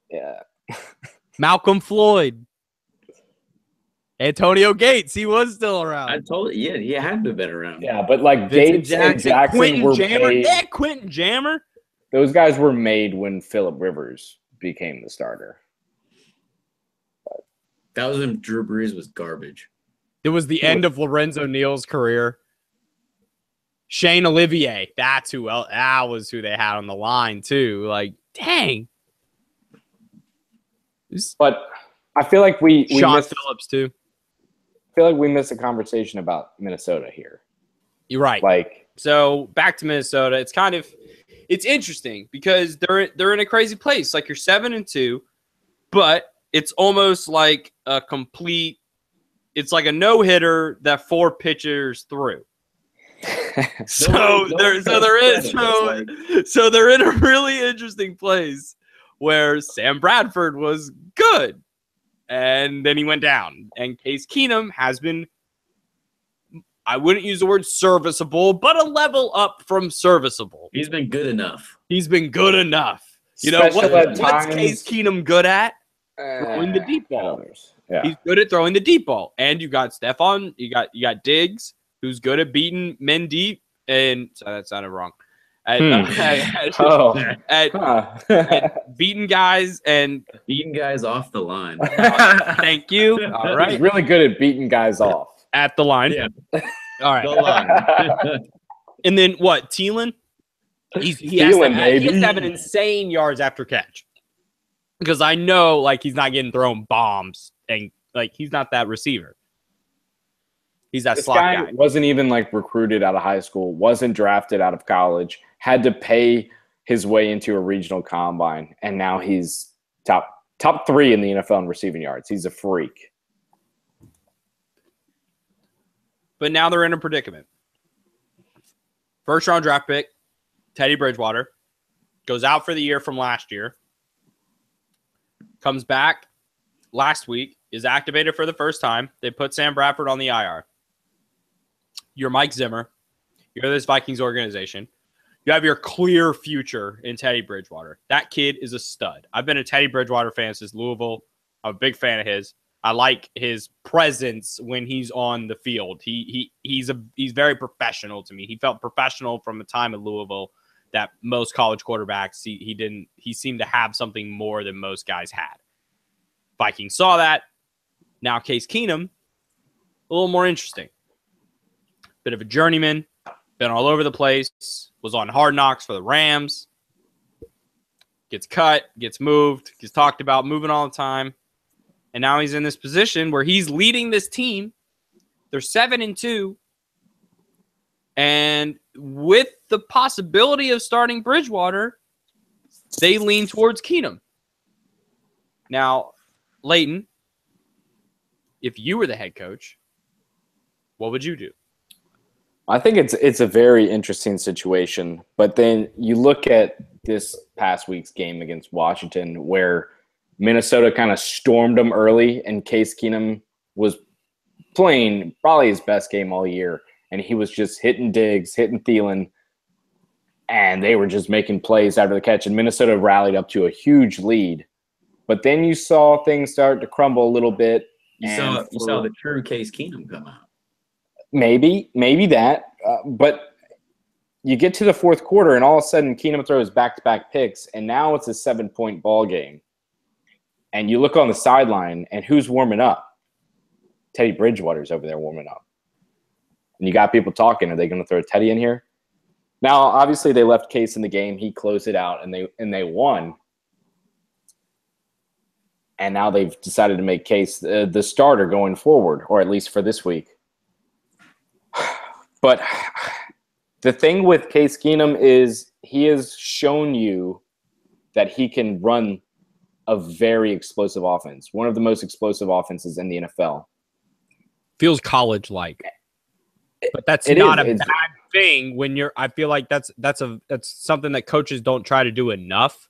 Yeah. Malcolm Floyd. Antonio Gates, he was still around. I told you, he had to have been around. Yeah, but like Gates and Jackson were made. Yeah, Quentin Jammer. Those guys were made when Phillip Rivers became the starter. But that was when Drew Brees was garbage. It was the end of Lorenzo Neal's career. Shane Olivier, that was who they had on the line too. Like, dang. But I feel like we missed Phillips too. I feel like we missed a conversation about Minnesota here. You're right. Like, so back to Minnesota, it's interesting because they're in a crazy place. Like, you're 7-2, but it's almost like it's like a no-hitter that 4 pitchers threw. So they're in a really interesting place where Sam Bradford was good, and then he went down. And Case Keenum has been, I wouldn't use the word serviceable, but a level up from serviceable. He's been good enough. He's been good enough. You know what's Case Keenum good at? Throwing the deep ball. Yeah. He's good at throwing the deep ball. And you got Stephon, you got Diggs, who's good at beating men deep. And so that sounded wrong. At beating guys and beating guys off the line. Thank you. All right. He's really good at beating guys off. At the line. Yeah. All right. The line. And then what? Thielen? He has to have an insane yards after catch. Because I know like he's not getting thrown bombs and like he's not that receiver. He's that slot guy. Wasn't even like recruited out of high school, wasn't drafted out of college, had to pay his way into a regional combine, and now he's top 3 in the NFL in receiving yards. He's a freak. But now they're in a predicament. First round draft pick, Teddy Bridgewater, goes out for the year from last year, comes back last week, is activated for the first time. They put Sam Bradford on the IR. You're Mike Zimmer. You're this Vikings organization. You have your clear future in Teddy Bridgewater. That kid is a stud. I've been a Teddy Bridgewater fan since Louisville. I'm a big fan of his. I like his presence when he's on the field. He's very professional to me. He felt professional from the time at Louisville that most college quarterbacks he seemed to have something more than most guys had. Vikings saw that. Now Case Keenum, a little more interesting. Bit of a journeyman, been all over the place, was on Hard Knocks for the Rams, gets cut, gets moved, gets talked about moving all the time. And now he's in this position where he's leading this team. They're 7-2. And with the possibility of starting Bridgewater, they lean towards Keenum. Now, Layton, if you were the head coach, what would you do? I think it's a very interesting situation. But then you look at this past week's game against Washington where Minnesota kind of stormed them early, and Case Keenum was playing probably his best game all year. And he was just hitting Diggs, hitting Thielen, and they were just making plays after the catch. And Minnesota rallied up to a huge lead. But then you saw things start to crumble a little bit. You saw the true Case Keenum come out. Maybe that. But you get to the fourth quarter, and all of a sudden Keenum throws back-to-back picks, and now it's a 7-point ball game. And you look on the sideline, and who's warming up? Teddy Bridgewater's over there warming up. And you got people talking. Are they going to throw Teddy in here? Now, obviously, they left Case in the game. He closed it out, and they won. And now they've decided to make Case the starter going forward, or at least for this week. But the thing with Case Keenum is he has shown you that he can run a very explosive offense, one of the most explosive offenses in the NFL. Feels college-like. But that's not a bad thing when you're. I feel like that's something that coaches don't try to do enough,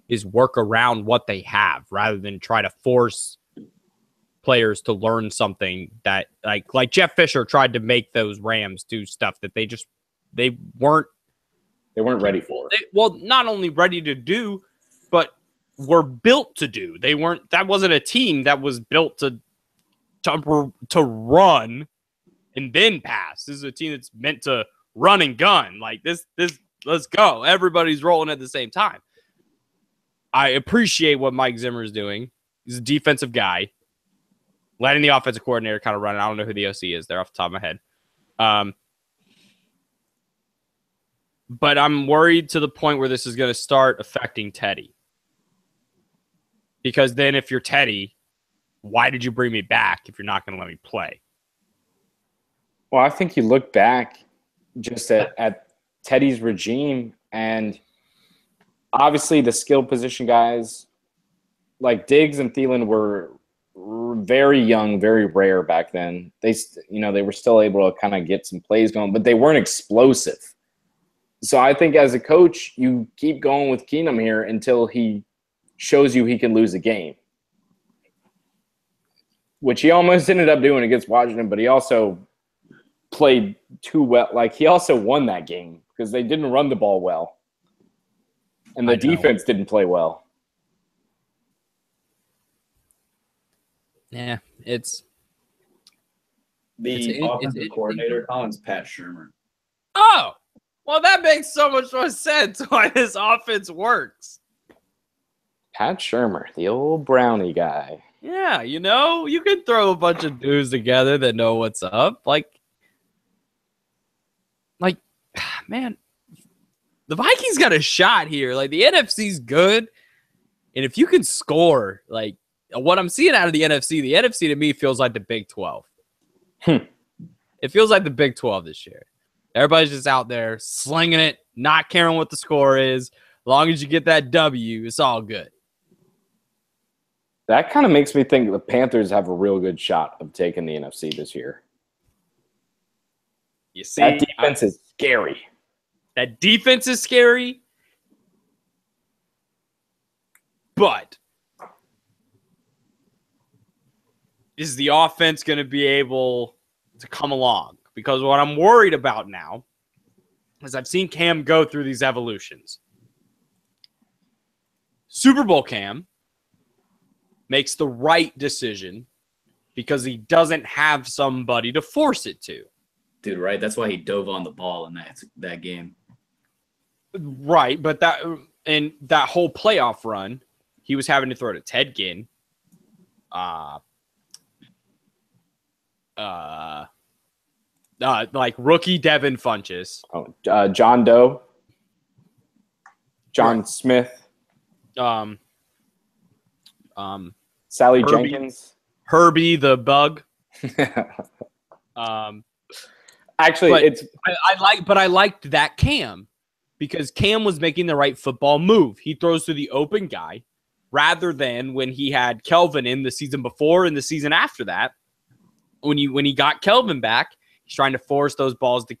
is work around what they have rather than try to force players to learn something that like Jeff Fisher tried to make those Rams do stuff that they weren't ready for. Well, not only ready to do, but were built to do. They weren't. That wasn't a team that was built to run and then pass. This is a team that's meant to run and gun. Like this, let's go. Everybody's rolling at the same time. I appreciate what Mike Zimmer is doing. He's a defensive guy, letting the offensive coordinator kind of run. I don't know who the OC is there off the top of my head. But I'm worried to the point where this is going to start affecting Teddy. Because then if you're Teddy, why did you bring me back if you're not going to let me play? Well, I think you look back just at Teddy's regime, and obviously the skill position guys like Diggs and Thielen were very young, very rare back then. They were still able to kind of get some plays going, but they weren't explosive. So I think as a coach, you keep going with Keenum here until he shows you he can lose a game, which he almost ended up doing against Washington, but he also played too well. Like, he also won that game because they didn't run the ball well, and the defense didn't play well. Yeah, it's the offensive coordinator, Colin's Pat Shurmur. Oh, well, that makes so much more sense why this offense works. Pat Shurmur, the old brownie guy. Yeah, you can throw a bunch of dudes together that know what's up. Like, man, the Vikings got a shot here. Like, the NFC's good, and if you can score, like, what I'm seeing out of the NFC to me feels like the Big 12. It feels like the Big 12 this year. Everybody's just out there slinging it, not caring what the score is. As long as you get that W, it's all good. That kind of makes me think the Panthers have a real good shot of taking the NFC this year. You see, that defense is scary. That defense is scary, but is the offense going to be able to come along? Because what I'm worried about now is I've seen Cam go through these evolutions. Super Bowl Cam makes the right decision because he doesn't have somebody to force it to. Dude, right? That's why he dove on the ball in that game. Right, but that whole playoff run, he was having to throw to Ted Ginn, like rookie Devin Funchess. John Doe. John right. Smith. Sally Herbie, Jenkins. Herbie the Bug. Actually, I liked that Cam because Cam was making the right football move. He throws to the open guy rather than when he had Kelvin in the season before and the season after that. When he got Kelvin back, he's trying to force those balls to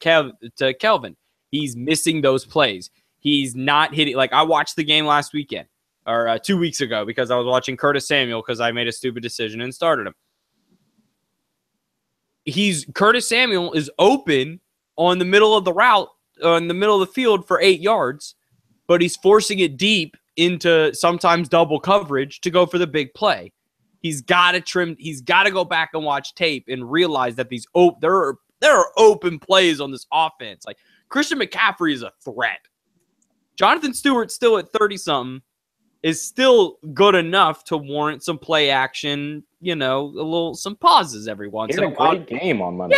Kelvin. He's missing those plays. He's not hitting. Like, I watched the game last weekend or 2 weeks ago because I was watching Curtis Samuel because I made a stupid decision and started him. Curtis Samuel is open on the middle of the route, in the middle of the field for 8 yards, but he's forcing it deep into sometimes double coverage to go for the big play. He's got to trim. He's got to go back and watch tape and realize that there are open plays on this offense. Like, Christian McCaffrey is a threat. Jonathan Stewart, still at 30-something, is still good enough to warrant some play action, some pauses every once in a while. He had a great game on Monday.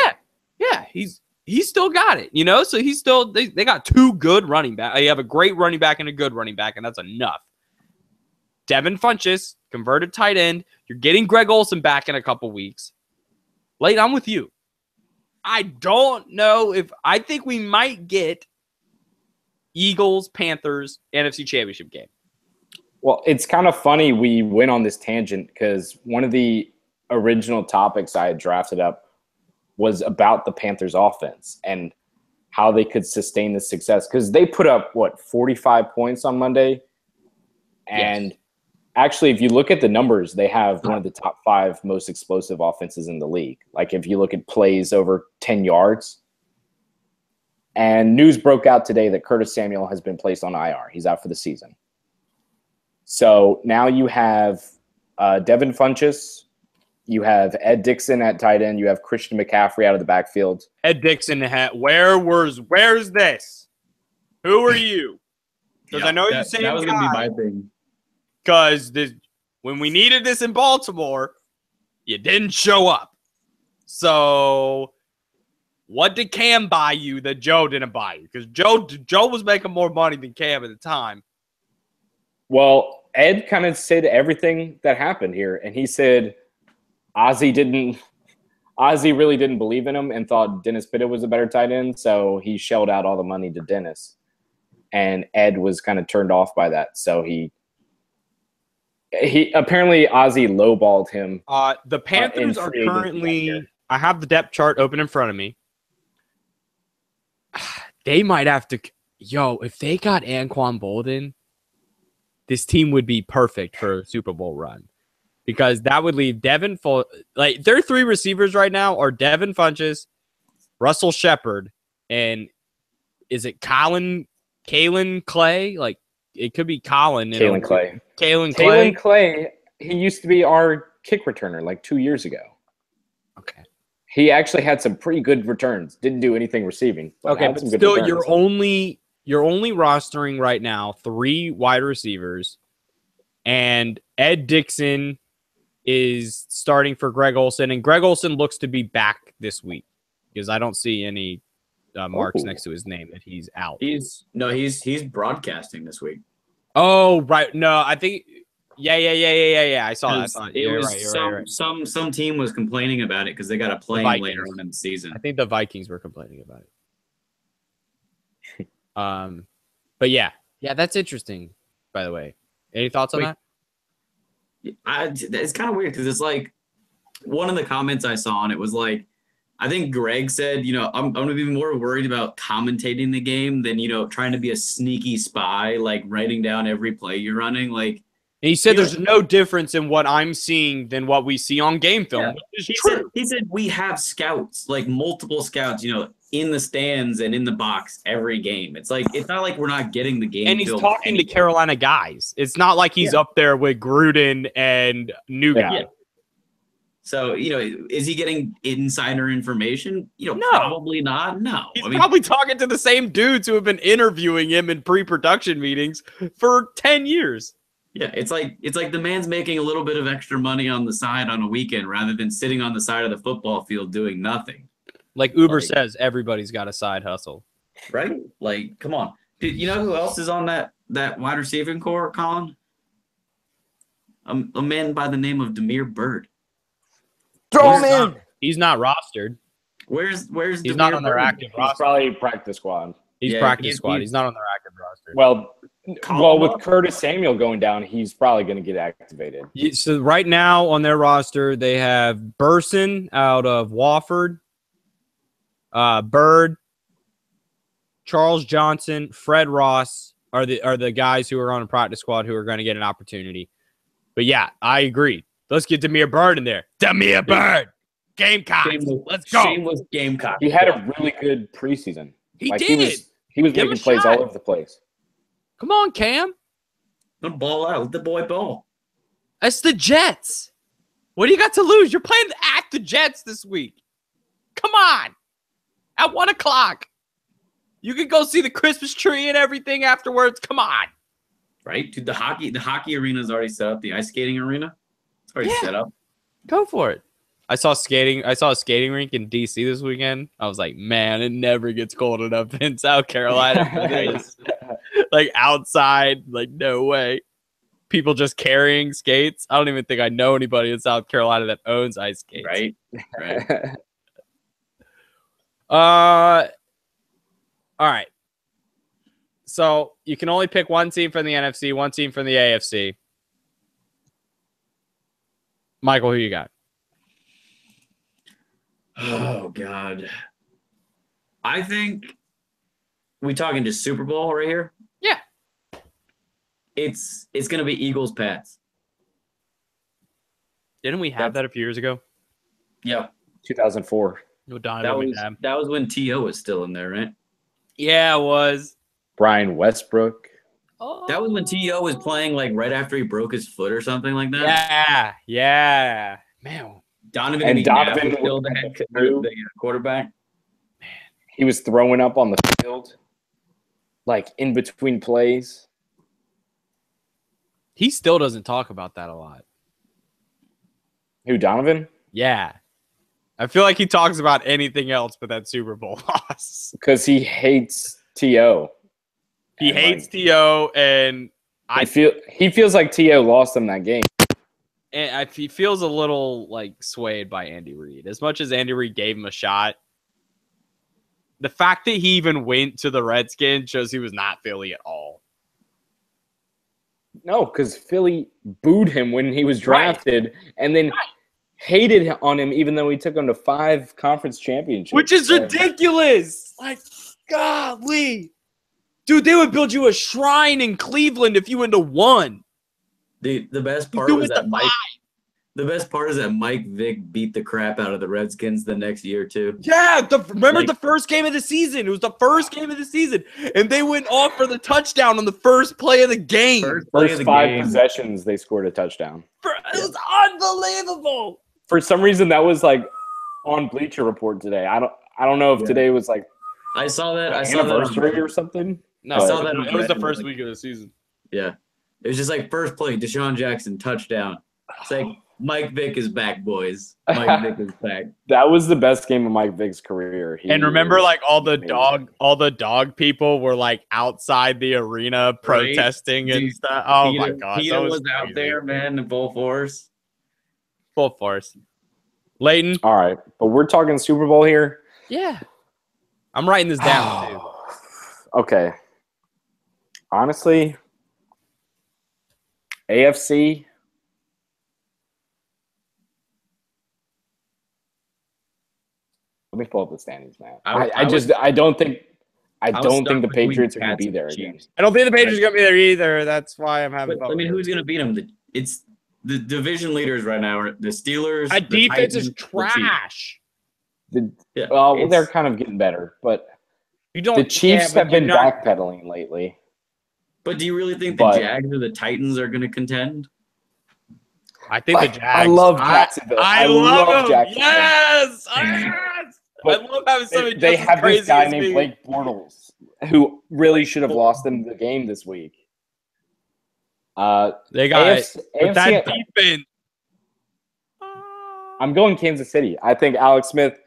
Yeah, he's still got it, so he's still, they got 2 good running backs. You have a great running back and a good running back, and that's enough. Devin Funchess, converted tight end. You're getting Greg Olsen back in a couple weeks. Layton, I'm with you. I don't know I think we might get Eagles, Panthers, NFC Championship game. Well, it's kind of funny we went on this tangent because one of the original topics I had drafted up was about the Panthers offense and how they could sustain the success. Because they put up, 45 points on Monday? And actually, if you look at the numbers, they have one of the top 5 most explosive offenses in the league. Like, if you look at plays over 10 yards. And news broke out today that Curtis Samuel has been placed on IR. He's out for the season. So now you have Devin Funchess. You have Ed Dixon at tight end. You have Christian McCaffrey out of the backfield. Ed Dixon, where's this? Who are you? Because I know you're saying that was going to be my thing. Because when we needed this in Baltimore, you didn't show up. So what did Cam buy you that Joe didn't buy you? Because Joe was making more money than Cam at the time. Well, Ed kind of said everything that happened here, and he said Ozzie really didn't believe in him and thought Dennis Pitta was a better tight end, so he shelled out all the money to Dennis. And Ed was kind of turned off by that, so he He apparently Ozzy lowballed him. The Panthers are currently. I have the depth chart open in front of me. They might have to. If they got Anquan Bolden, this team would be perfect for a Super Bowl run. Because that would leave Devin their three receivers right now are Devin Funchess, Russell Shepard, and is it Kalen Clay? Like it could be Colin. Kalen Clay. Kalen Clay. He used to be our kick returner like 2 years ago. Okay. He actually had some pretty good returns. Didn't do anything receiving. But but still, you're only rostering right now 3 wide receivers, and Ed Dixon is starting for Greg Olsen, and Greg Olsen looks to be back this week because I don't see any marks next to his name that he's out. He's broadcasting this week. Oh, right. No, I think I saw that. You're right. Some team was complaining about it because they got to play later on in the season. I think the Vikings were complaining about it. But yeah, that's interesting. By the way, any thoughts on that? It's kind of weird because it's like one of the comments I saw on it was like, I think Greg said, I'm going to be more worried about commentating the game than, trying to be a sneaky spy, like writing down every play you're running. Like, and he said there's no difference in what I'm seeing than what we see on game film. Which is true. He said we have scouts, like multiple scouts, in the stands and in the box every game. It's like, it's not like we're not getting the game. And he's talking to Carolina guys. It's not like he's up there with Gruden and Nugent. Yeah. So, is he getting insider information? No. Probably not. No. He's probably talking to the same dudes who have been interviewing him in pre-production meetings for 10 years. Yeah, it's like the man's making a little bit of extra money on the side on a weekend rather than sitting on the side of the football field doing nothing. Like Uber says, everybody's got a side hustle. Right? Like, come on. You know who else is on that wide receiving core, Colin? A man by the name of Demir Bird. Throw him in. He's not rostered. Where's he's Demir not on their Bird? active roster. He's probably practice squad. He's practice squad. He's not on their active roster. Well, with Curtis Samuel going down, he's probably going to get activated. So right now on their roster, they have Burson out of Wofford, Bird, Charles Johnson, Fred Ross are the guys who are on a practice squad who are going to get an opportunity. But yeah, I agree. Let's get Demir Bird in there. Demir Bird, Gamecock. Let's go. Shameless Gamecock. He had a really good preseason. He did. He was making plays all over the place. Come on, Cam. Don't ball out. Let the boy ball. That's the Jets. What do you got to lose? You're playing at the Jets this week. Come on. At 1:00. You can go see the Christmas tree and everything afterwards. Come on. Right? Dude, the hockey arena is already set up. The ice skating arena is already set up. Go for it. I saw a skating rink in DC this weekend. I was like, man, it never gets cold enough in South Carolina. Like outside, like no way. People just carrying skates. I don't even think I know anybody in South Carolina that owns ice skates. Right. All right. So you can only pick one team from the NFC, one team from the AFC. Michael, who you got? Oh, God. I think we talking just Super Bowl right here? Yeah. It's going to be Eagles-Pats. Didn't we have that a few years ago? Yeah. 2004. That was when T.O. was still in there, right? Yeah, it was. Brian Westbrook. Oh. That was when T.O. was playing like right after he broke his foot or something like that? Yeah. Man. Donovan was still the quarterback. Man, he was throwing up on the field, like in between plays. He still doesn't talk about that a lot. Who, Donovan? Yeah. I feel like he talks about anything else but that Super Bowl loss. Because he hates T.O. He hates T.O. and he feels like T.O. lost him that game. And he feels a little like swayed by Andy Reid. As much as Andy Reid gave him a shot, the fact that he even went to the Redskins shows he was not Philly at all. No, because Philly booed him when he was drafted, and then hated on him even though he took him to 5 conference championships. Which is ridiculous. Like, golly. Dude, they would build you a shrine in Cleveland if you went to 1. The best part was that Mike Vick beat the crap out of the Redskins the next year too. Yeah, remember the first game of the season? It was the first game of the season, and they went off for the touchdown on the first play of the game. First 5 possessions, they scored a touchdown. It was unbelievable. For some reason, that was like on Bleacher Report today. I don't know if today was like I saw that anniversary or something. No, I saw that. It was the first week of the season. Yeah, it was just like first play, Deshaun Jackson touchdown. It's like Mike Vick is back, boys. Mike Vick is back. That was the best game of Mike Vick's career. And remember, like all the dog people were like outside the arena protesting and stuff. Oh my god, Peter was out there, man, in full force. Full force. Layton. All right, but we're talking Super Bowl here. Yeah, I'm writing this down too. Okay. Honestly, AFC. Let me pull up the standings, man. I don't think the Patriots are going to be there again. I don't think the Patriots are going to be there either. That's why I'm having. I mean, who's going to beat them? It's the division leaders right now are the Steelers. That defense is trash. Well, they're kind of getting better, but the Chiefs have been backpedaling lately. But do you really think the Jags or the Titans are going to contend? I think the Jags. I love Jacksonville. I love Jacksonville. Yes. But I love having somebody. They have this guy named Blake Bortles who really should have lost them the game this week. They got that defense. I'm going Kansas City. I think Alex Smith,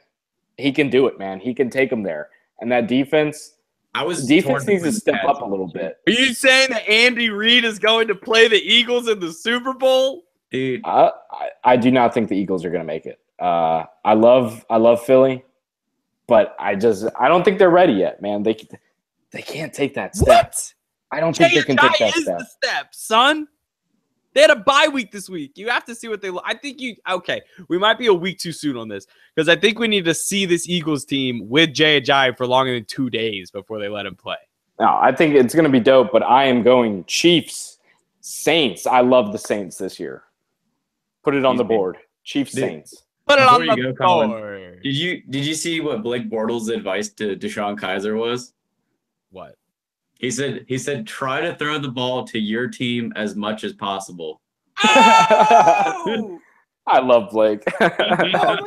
he can do it, man. He can take them there. And that defense needs to step up a little bit. Are you saying that Andy Reid is going to play the Eagles in the Super Bowl? Dude, I do not think the Eagles are going to make it. I love Philly, but I don't think they're ready yet, man. They can't take that step. What? I don't think they can take that step. The step, son. They had a bye week this week. You have to see what they look. I think we might be a week too soon on this because I think we need to see this Eagles team with Jay Ajayi for longer than 2 days before they let him play. No, I think it's going to be dope, but I am going Chiefs, Saints. I love the Saints this year. Put it on the board. Chiefs, Saints. Put it on the board. Did you see what Blake Bortles' advice to Deshaun Kaiser was? What? He said, try to throw the ball to your team as much as possible. Oh! I love Blake. Oh my gosh.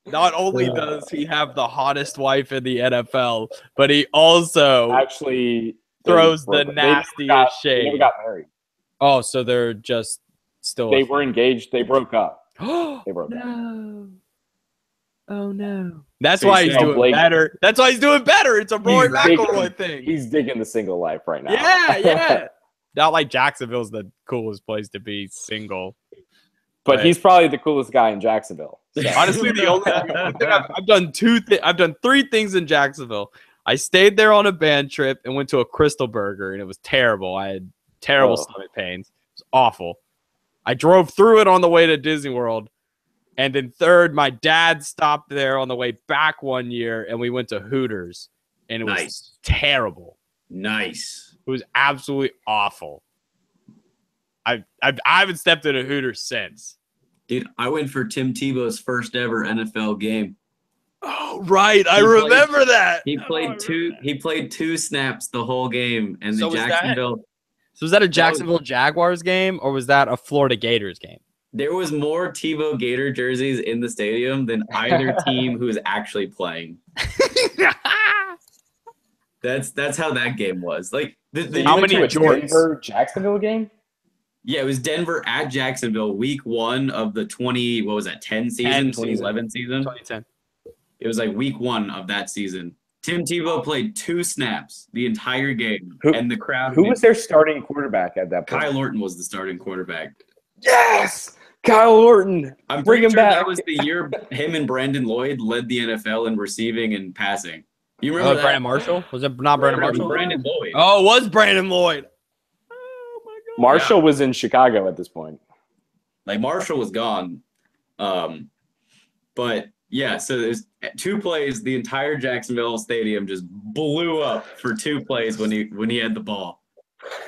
Not only does he have the hottest wife in the NFL, but he also actually throws the nastiest shade. They never got married. Oh, so they're just still. They were engaged. They broke up. They broke up. Oh no! That's why he's doing better. That's why he's doing better. It's a Roy McIlroy thing. He's digging the single life right now. Yeah. Not like Jacksonville's the coolest place to be single. But he's probably the coolest guy in Jacksonville. So. Honestly, the only thing I've done I've done 3 things in Jacksonville. I stayed there on a band trip and went to a Crystal Burger, and it was terrible. I had terrible stomach pains. It was awful. I drove through it on the way to Disney World. And then 3rd, my dad stopped there on the way back one year, and we went to Hooters, and it was terrible. Nice. It was absolutely awful. I haven't stepped in a Hooters since. Dude, I went for Tim Tebow's first ever NFL game. Oh, right. I remember that. He played 2 snaps the whole game, and the Jacksonville. So was that a Jacksonville Jaguars game, or was that a Florida Gators game? There was more Tebow Gator jerseys in the stadium than either team who was actually playing. That's how that game was. Like how many Denver Jacksonville game? Yeah, it was Denver at Jacksonville, week 1 of the 10 season, 2011 season. 2010. It was like week 1 of that season. Tim Tebow played 2 snaps the entire game, and the crowd. Who was their starting quarterback at that point? Kyle Orton was the starting quarterback. Yes, Kyle Orton. I'm bring him back. That was the year him and Brandon Lloyd led the NFL in receiving and passing. You remember that? Brandon Marshall? Was it not Brandon Marshall? Brandon Lloyd. Oh, it was Brandon Lloyd. Marshall was in Chicago at this point. Like Marshall was gone. But yeah, so there's 2 plays. The entire Jacksonville Stadium just blew up for 2 plays when he had the ball.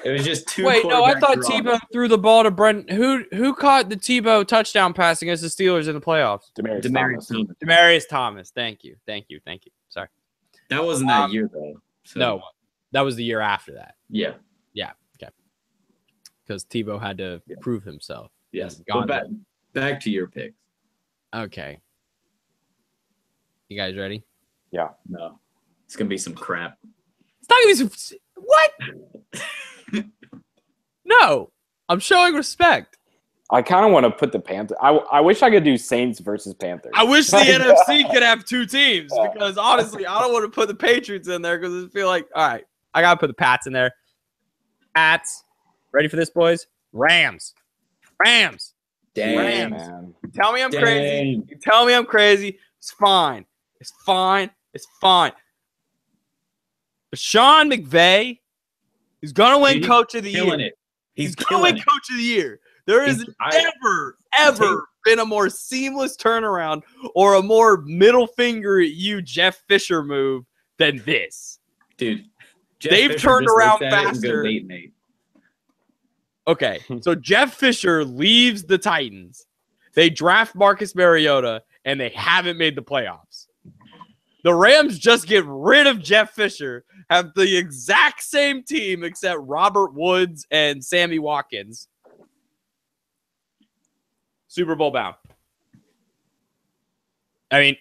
It was just 2. Wait, no, I thought Tebow threw the ball to Brent. Who caught the Tebow touchdown pass against the Steelers in the playoffs? Demaryius Thomas. Thank you. Sorry. That wasn't that year though. So. No, that was the year after that. Yeah. Okay. Because Tebow had to prove himself. Yes. Back to your picks. Okay. You guys ready? Yeah. No. It's gonna be some crap. It's not gonna be some what? No. I'm showing respect. I kind of want to put the Panthers. I wish I could do Saints versus Panthers. I wish the NFC could have 2 teams because honestly, I don't want to put the Patriots in there because I feel like, all right, I gotta put the Pats in there. Pats. Ready for this, boys? Rams. Damn, Rams. Man. You tell me I'm crazy. You tell me I'm crazy. It's fine. But Sean McVay is gonna win Coach of the Year. He's gonna win Coach of the Year. There has ever been a more seamless turnaround or a more middle finger at you, Jeff Fisher move than this. Dude, they've turned around faster. Okay, so Jeff Fisher leaves the Titans. They draft Marcus Mariota, and they haven't made the playoffs. The Rams just get rid of Jeff Fisher, have the exact same team except Robert Woods and Sammy Watkins. Super Bowl bound. I mean,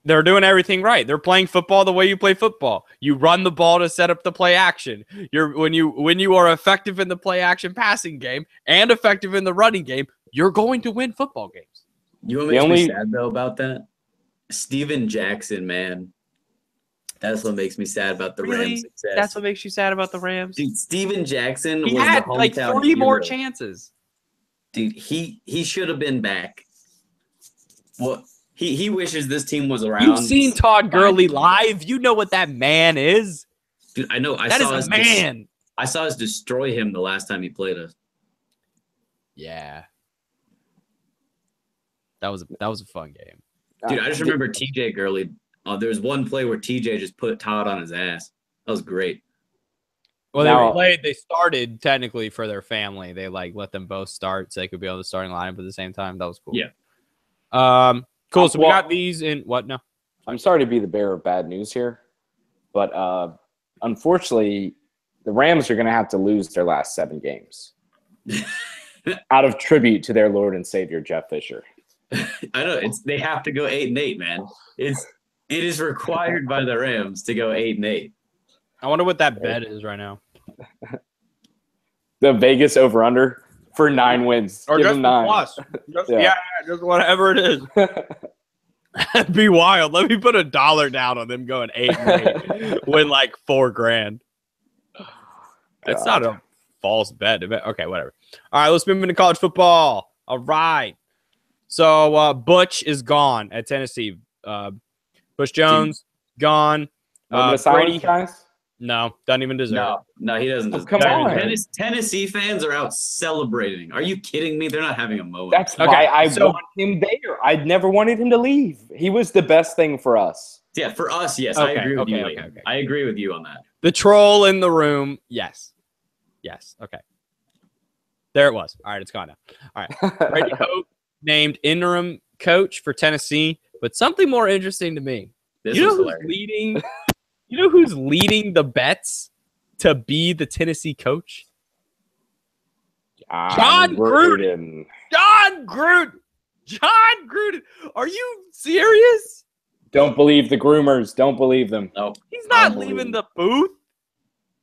they're doing everything right. They're playing football the way you play football. You run the ball to set up the play action. When you are effective in the play action passing game and effective in the running game, you're going to win football games. You know what makes me sad though about that? Steven Jackson, man. That's what makes me sad about the Rams' success. That's what makes you sad about the Rams? Dude, Steven Jackson he was had the like hometown 3 hero. more chances. Dude, he should have been back. Well, he wishes this team was around. You've seen Todd Gurley live. You know what that man is. Dude, I know. That is a man. I saw us destroy him the last time he played us. Yeah. That was a fun game. Dude, I just remember TJ Gurley. There was one play where TJ just put Todd on his ass. That was great. Well, they started technically for their family. They let them both start so they could be on the starting lineup at the same time. That was cool. Yeah. Cool. So we got these in what? No. I'm sorry to be the bearer of bad news here, but unfortunately, the Rams are going to have to lose their last 7 games out of tribute to their Lord and Savior, Jeff Fisher. I know they have to go 8-8, man. It is required by the Rams to go 8-8. I wonder what that bet is right now. The Vegas over/under for 9 wins. Or give just them 9. Plus. Just whatever it is. That'd be wild. Let me put $1 down on them going 8-8, win like $4,000. That's not a false bet. Okay, whatever. All right, let's move into college football. All right. So Butch is gone at Tennessee. Bush Jones gone. Brady, guys? No, doesn't even deserve it. No, he doesn't. Come on. Tennessee fans are out celebrating. Are you kidding me? They're not having a moment. That's why I want him there. I'd never wanted him to leave. He was the best thing for us. Yeah, for us, yes. Okay, I agree with you. Okay. I agree with you on that. The troll in the room, yes. Okay. There it was. All right, it's gone now. All right. Brady Hoke named interim coach for Tennessee, but something more interesting to me. You know who's leading the bets to be the Tennessee coach? John Gruden. John Gruden. Are you serious? Don't believe the groomers. Don't believe them. No. He's not leaving the booth.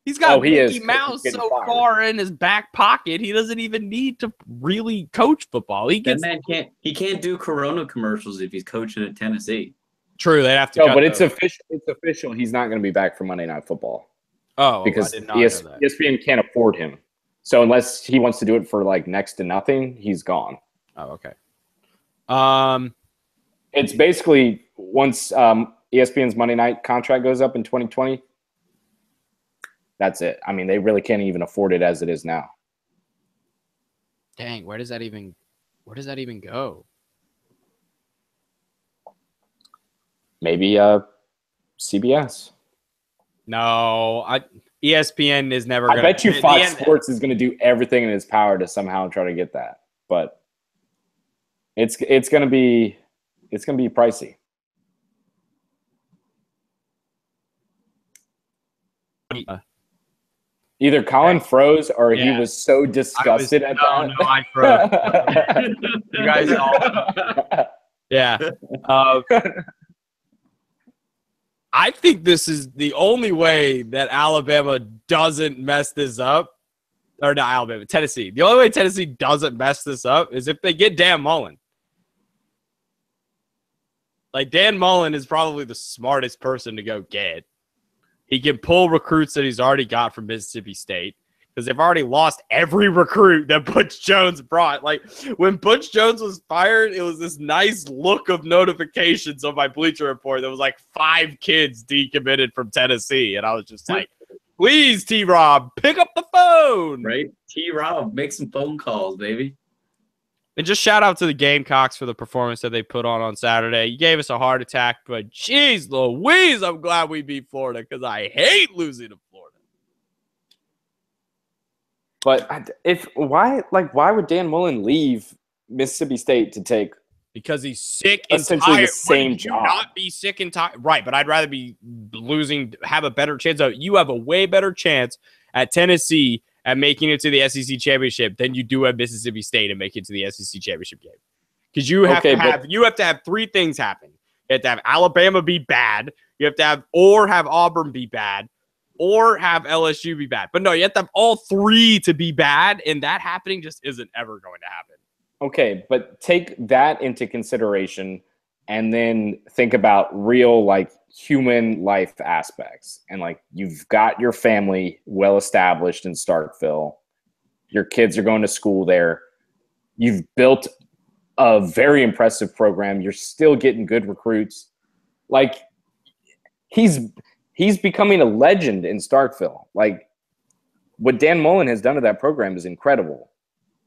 He's got Mickey Mouse so far in his back pocket, he doesn't even need to really coach football. He can't do Corona commercials if he's coaching at Tennessee. True, they have to. No, but it's official. It's official. He's not going to be back for Monday Night Football. Oh, because I did not know that. ESPN can't afford him. So unless he wants to do it for like next to nothing, he's gone. Oh, okay. It's basically once ESPN's Monday Night contract goes up in 2020. That's it. I mean, they really can't even afford it as it is now. Dang, where does that even go? Maybe CBS. No, ESPN is never I going to. bet you Fox Sports is going to do everything in its power to somehow try to get that, but it's going to be pricey. Either Colin froze or he was so disgusted at that. No, I froze. You guys all. Yeah. I think this is the only way that Alabama doesn't mess this up. Or not Alabama, Tennessee. The only way Tennessee doesn't mess this up is if they get Dan Mullen. Like, Dan Mullen is probably the smartest person to go get. He can pull recruits that he's already got from Mississippi State because they've already lost every recruit that Butch Jones brought. Like, when Butch Jones was fired, it was this nice look of notifications on my Bleacher Report. There was like 5 kids decommitted from Tennessee. And I was just like, please, T-Rob, pick up the phone. Right? T-Rob, make some phone calls, baby. And just shout out to the Gamecocks for the performance that they put on Saturday. You gave us a heart attack, but geez Louise, I'm glad we beat Florida because I hate losing to Florida. But why would Dan Mullen leave Mississippi State to take? Because he's sick and essentially tired. the same job. Not be sick and tired, right? But I'd rather be losing, have a better chance. You have a way better chance at Tennessee at making it to the SEC championship than you do at Mississippi State and making it to the SEC championship game. Because you have to have 3 things happen. You have to have Alabama be bad. You have to have Auburn be bad, or have LSU be bad. But no, you have to have all 3 to be bad, and that happening just isn't ever going to happen. Okay, but take that into consideration and then think about real, like, human life aspects. And, like, you've got your family well established in Starkville. Your kids are going to school there. You've built a very impressive program. You're still getting good recruits. Like, he's becoming a legend in Starkville. Like, what Dan Mullen has done to that program is incredible.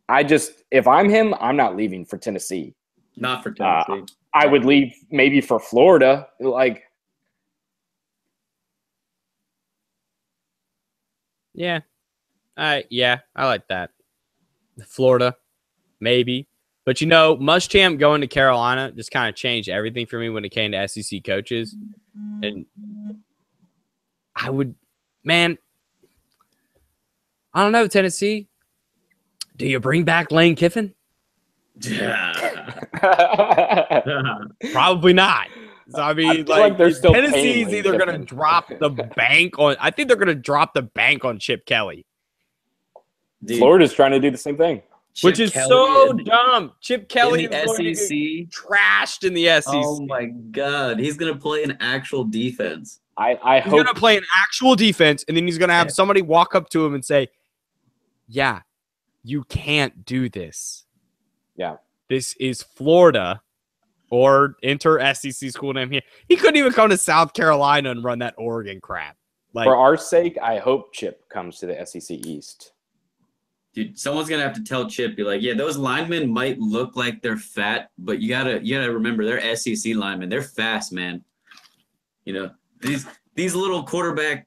If I'm him, I'm not leaving for Tennessee. Not for Tennessee. I would leave maybe for Florida. Like, yeah, I like that. Florida, maybe. But, Muschamp going to Carolina just kind of changed everything for me when it came to SEC coaches. And I don't know, Tennessee. Do you bring back Lane Kiffin? Probably not. So, I mean, Tennessee's either going to drop the bank on. I think they're going to drop the bank on Chip Kelly. Dude, Florida's trying to do the same thing, which is so dumb. Chip Kelly in the SEC trashed in the SEC. Oh my God, he's going to play an actual defense. He's going to play an actual defense, and then he's going to have somebody walk up to him and say, "Yeah, you can't do this. Yeah, this is Florida." Or enter SEC school name here. He couldn't even come to South Carolina and run that Oregon crap. Like, for our sake, I hope Chip comes to the SEC East. Dude, someone's gonna have to tell Chip, be like, yeah, those linemen might look like they're fat, but you gotta remember they're SEC linemen. They're fast, man. These little quarterback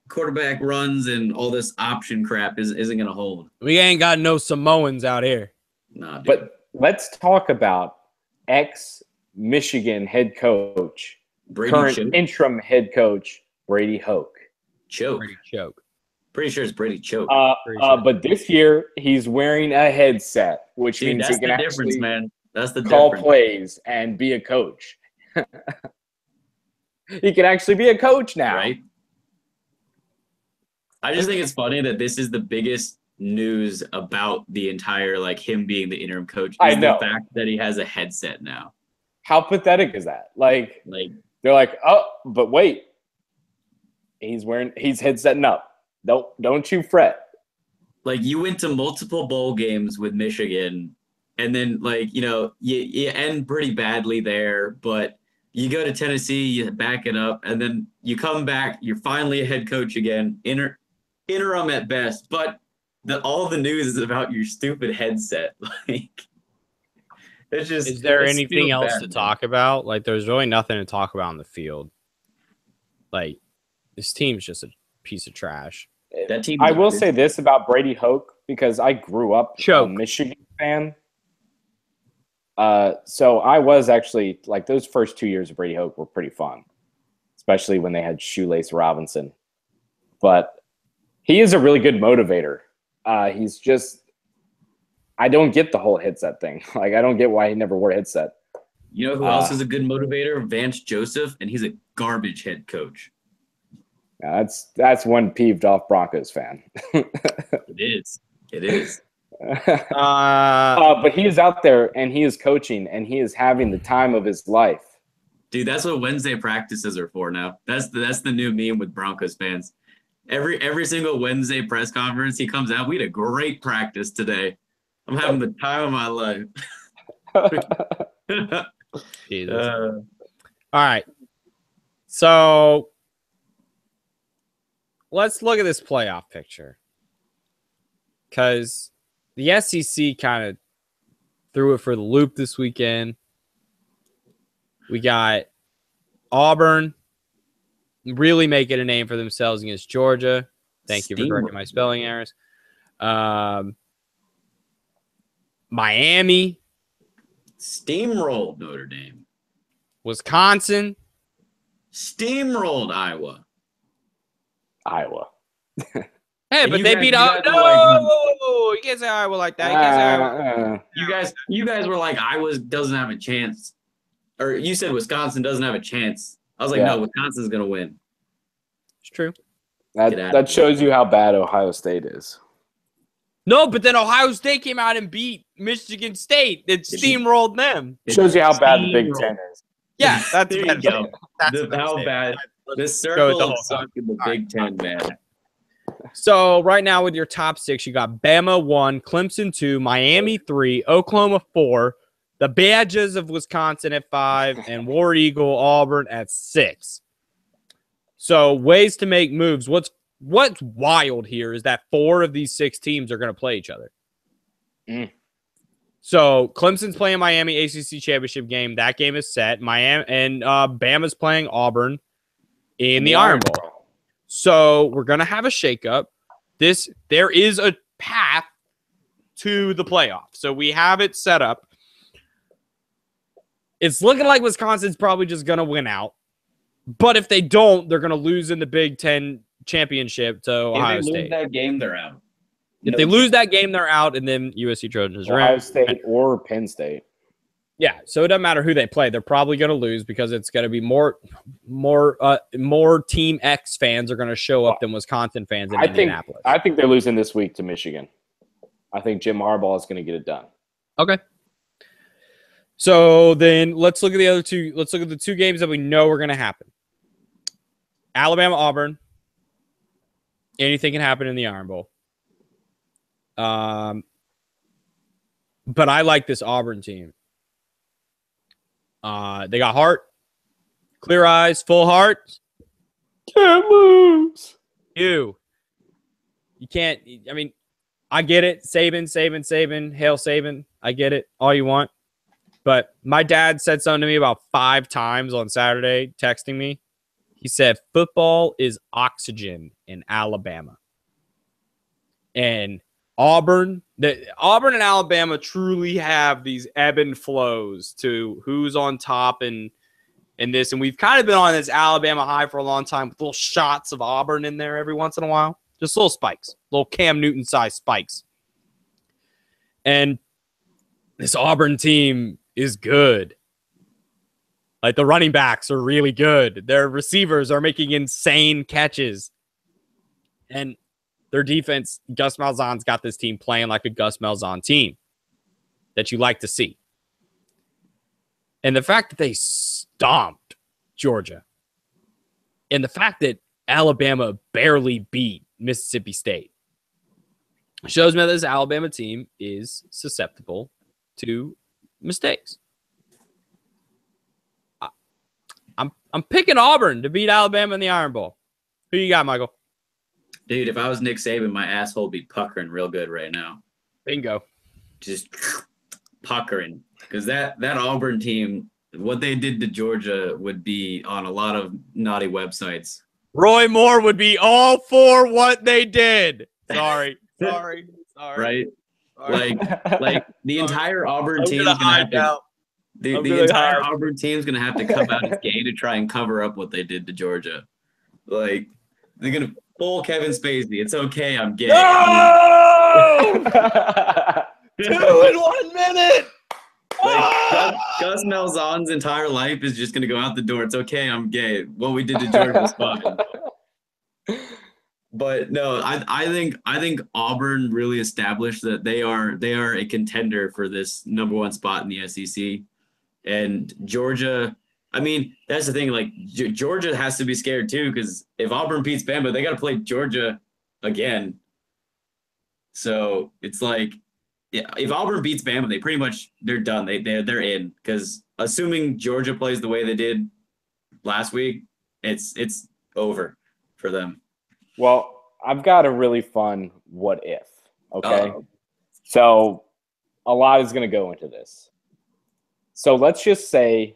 runs and all this option crap isn't gonna hold. We ain't got no Samoans out here. Nah, dude. But let's talk about ex-Michigan head coach, current interim head coach, Brady Hoke. Brady Choke. Pretty sure it's Brady Choke. But this year he's wearing a headset, which means he can actually call plays and be a coach. He can actually be a coach now. Right? I just think it's funny that this is the biggest news about the entire, like, him being the interim coach. I know. The fact that he has a headset now. How pathetic is that? Like they're like, oh, but wait. He's headsetting up. Don't you fret. Like, you went to multiple bowl games with Michigan, and then, like, you end pretty badly there, but you go to Tennessee, you back it up, and then you come back, you're finally a head coach again, interim at best, but all the news is about your stupid headset. Like, it's just. Is there it's anything still else bad, to man. talk about? Like, there's really nothing to talk about on the field. Like, this team's just a piece of trash. That team. I will say this about Brady Hoke because I grew up a Michigan fan. So I was actually like those first 2 years of Brady Hoke were pretty fun, especially when they had Shoelace Robinson. But he is a really good motivator. He's just I don't get the whole headset thing. Like I don't get why he never wore a headset. You know who else is a good motivator? Vance Joseph, and he's a garbage head coach. That's one peeved off Broncos fan. It is. But he is out there and he is coaching and he is having the time of his life. Dude, that's what Wednesday practices are for now. That's the new meme with Broncos fans. Every single Wednesday press conference, he comes out. We had a great practice today. I'm having the time of my life. Jesus. All right. So let's look at this playoff picture. Because the SEC kind of threw it for the loop this weekend. We got Auburn really making a name for themselves against Georgia. Thank you for correcting my spelling errors. Miami. Steamrolled Notre Dame. Wisconsin. Steamrolled Iowa. Hey, but they beat Iowa. No, you can't say Iowa like that. You can't say Iowa. You guys were like, Iowa doesn't have a chance. Or you said Wisconsin doesn't have a chance. I was like, no, Wisconsin's going to win. It's true. That shows you how bad Ohio State is. No, but then Ohio State came out and beat Michigan State. It steamrolled them. It shows you how bad the Big Ten is. Yeah, that's there you go. How bad. The circle of suck in the Big Ten, man. So right now with your top six, you got Bama 1, Clemson 2, Miami 3, Oklahoma 4, the Badgers of Wisconsin at 5, and War Eagle Auburn at 6. So ways to make moves. What's wild here is that 4 of these 6 teams are going to play each other. So Clemson's playing Miami ACC championship game. That game is set. Miami and Bama's playing Auburn in the Iron Bowl. So we're going to have a shakeup. There is a path to the playoff. So we have it set up. It's looking like Wisconsin's probably just going to win out. But if they don't, they're going to lose in the Big Ten championship to Ohio State. If they lose that game, they're out. If they lose that game, they're out, and then USC Trojans are Ohio State or Penn State. Yeah, so it doesn't matter who they play. They're probably going to lose because it's going to be more Team X fans are going to show up than Wisconsin fans in Indianapolis. I think they're losing this week to Michigan. I think Jim Harbaugh is going to get it done. Okay. So then let's look at the other two. Let's look at the 2 games that we know are going to happen. Alabama, Auburn. Anything can happen in the Iron Bowl. But I like this Auburn team. They got heart, clear eyes, full heart. Can't lose. You can't. I mean, I get it. Saban. Hail Saban. I get it. All you want. But my dad said something to me about 5 times on Saturday, texting me. He said, football is oxygen in Alabama. And Auburn and Alabama truly have these ebb and flows to who's on top in this. And we've kind of been on this Alabama high for a long time with little shots of Auburn in there every once in a while. Just little spikes, little Cam Newton-sized spikes. And this Auburn team is good. Like the running backs are really good. Their receivers are making insane catches. And their defense, Gus Malzahn's got this team playing like a Gus Malzahn team that you like to see. And the fact that they stomped Georgia and the fact that Alabama barely beat Mississippi State shows me that this Alabama team is susceptible to mistakes. I'm picking Auburn to beat Alabama in the Iron Bowl. Who you got, Michael? Dude, if I was Nick Saban, my asshole would be puckering real good right now. Bingo. Just puckering. Because that Auburn team, what they did to Georgia would be on a lot of naughty websites. Roy Moore would be all for what they did. Sorry. Right? Sorry. Like the entire Auburn team gonna is gonna have to now. the entire Auburn team's gonna have to come out as gay to try and cover up what they did to Georgia. Like they're gonna pull Kevin Spacey. It's okay, I'm gay. No! 2 in 1 minute. Like Gus Malzahn's entire life is just gonna go out the door. It's okay, I'm gay. What we did to Georgia was fine. But no, I think Auburn really established that they are a contender for this #1 spot in the SEC. And Georgia, I mean, that's the thing. Like Georgia has to be scared too, because if Auburn beats Bama, they got to play Georgia again. So it's like, yeah, if Auburn beats Bama, they're done. They're in, because assuming Georgia plays the way they did last week, it's over for them. Well, I've got a really fun what if, okay? So a lot is going to go into this. So let's just say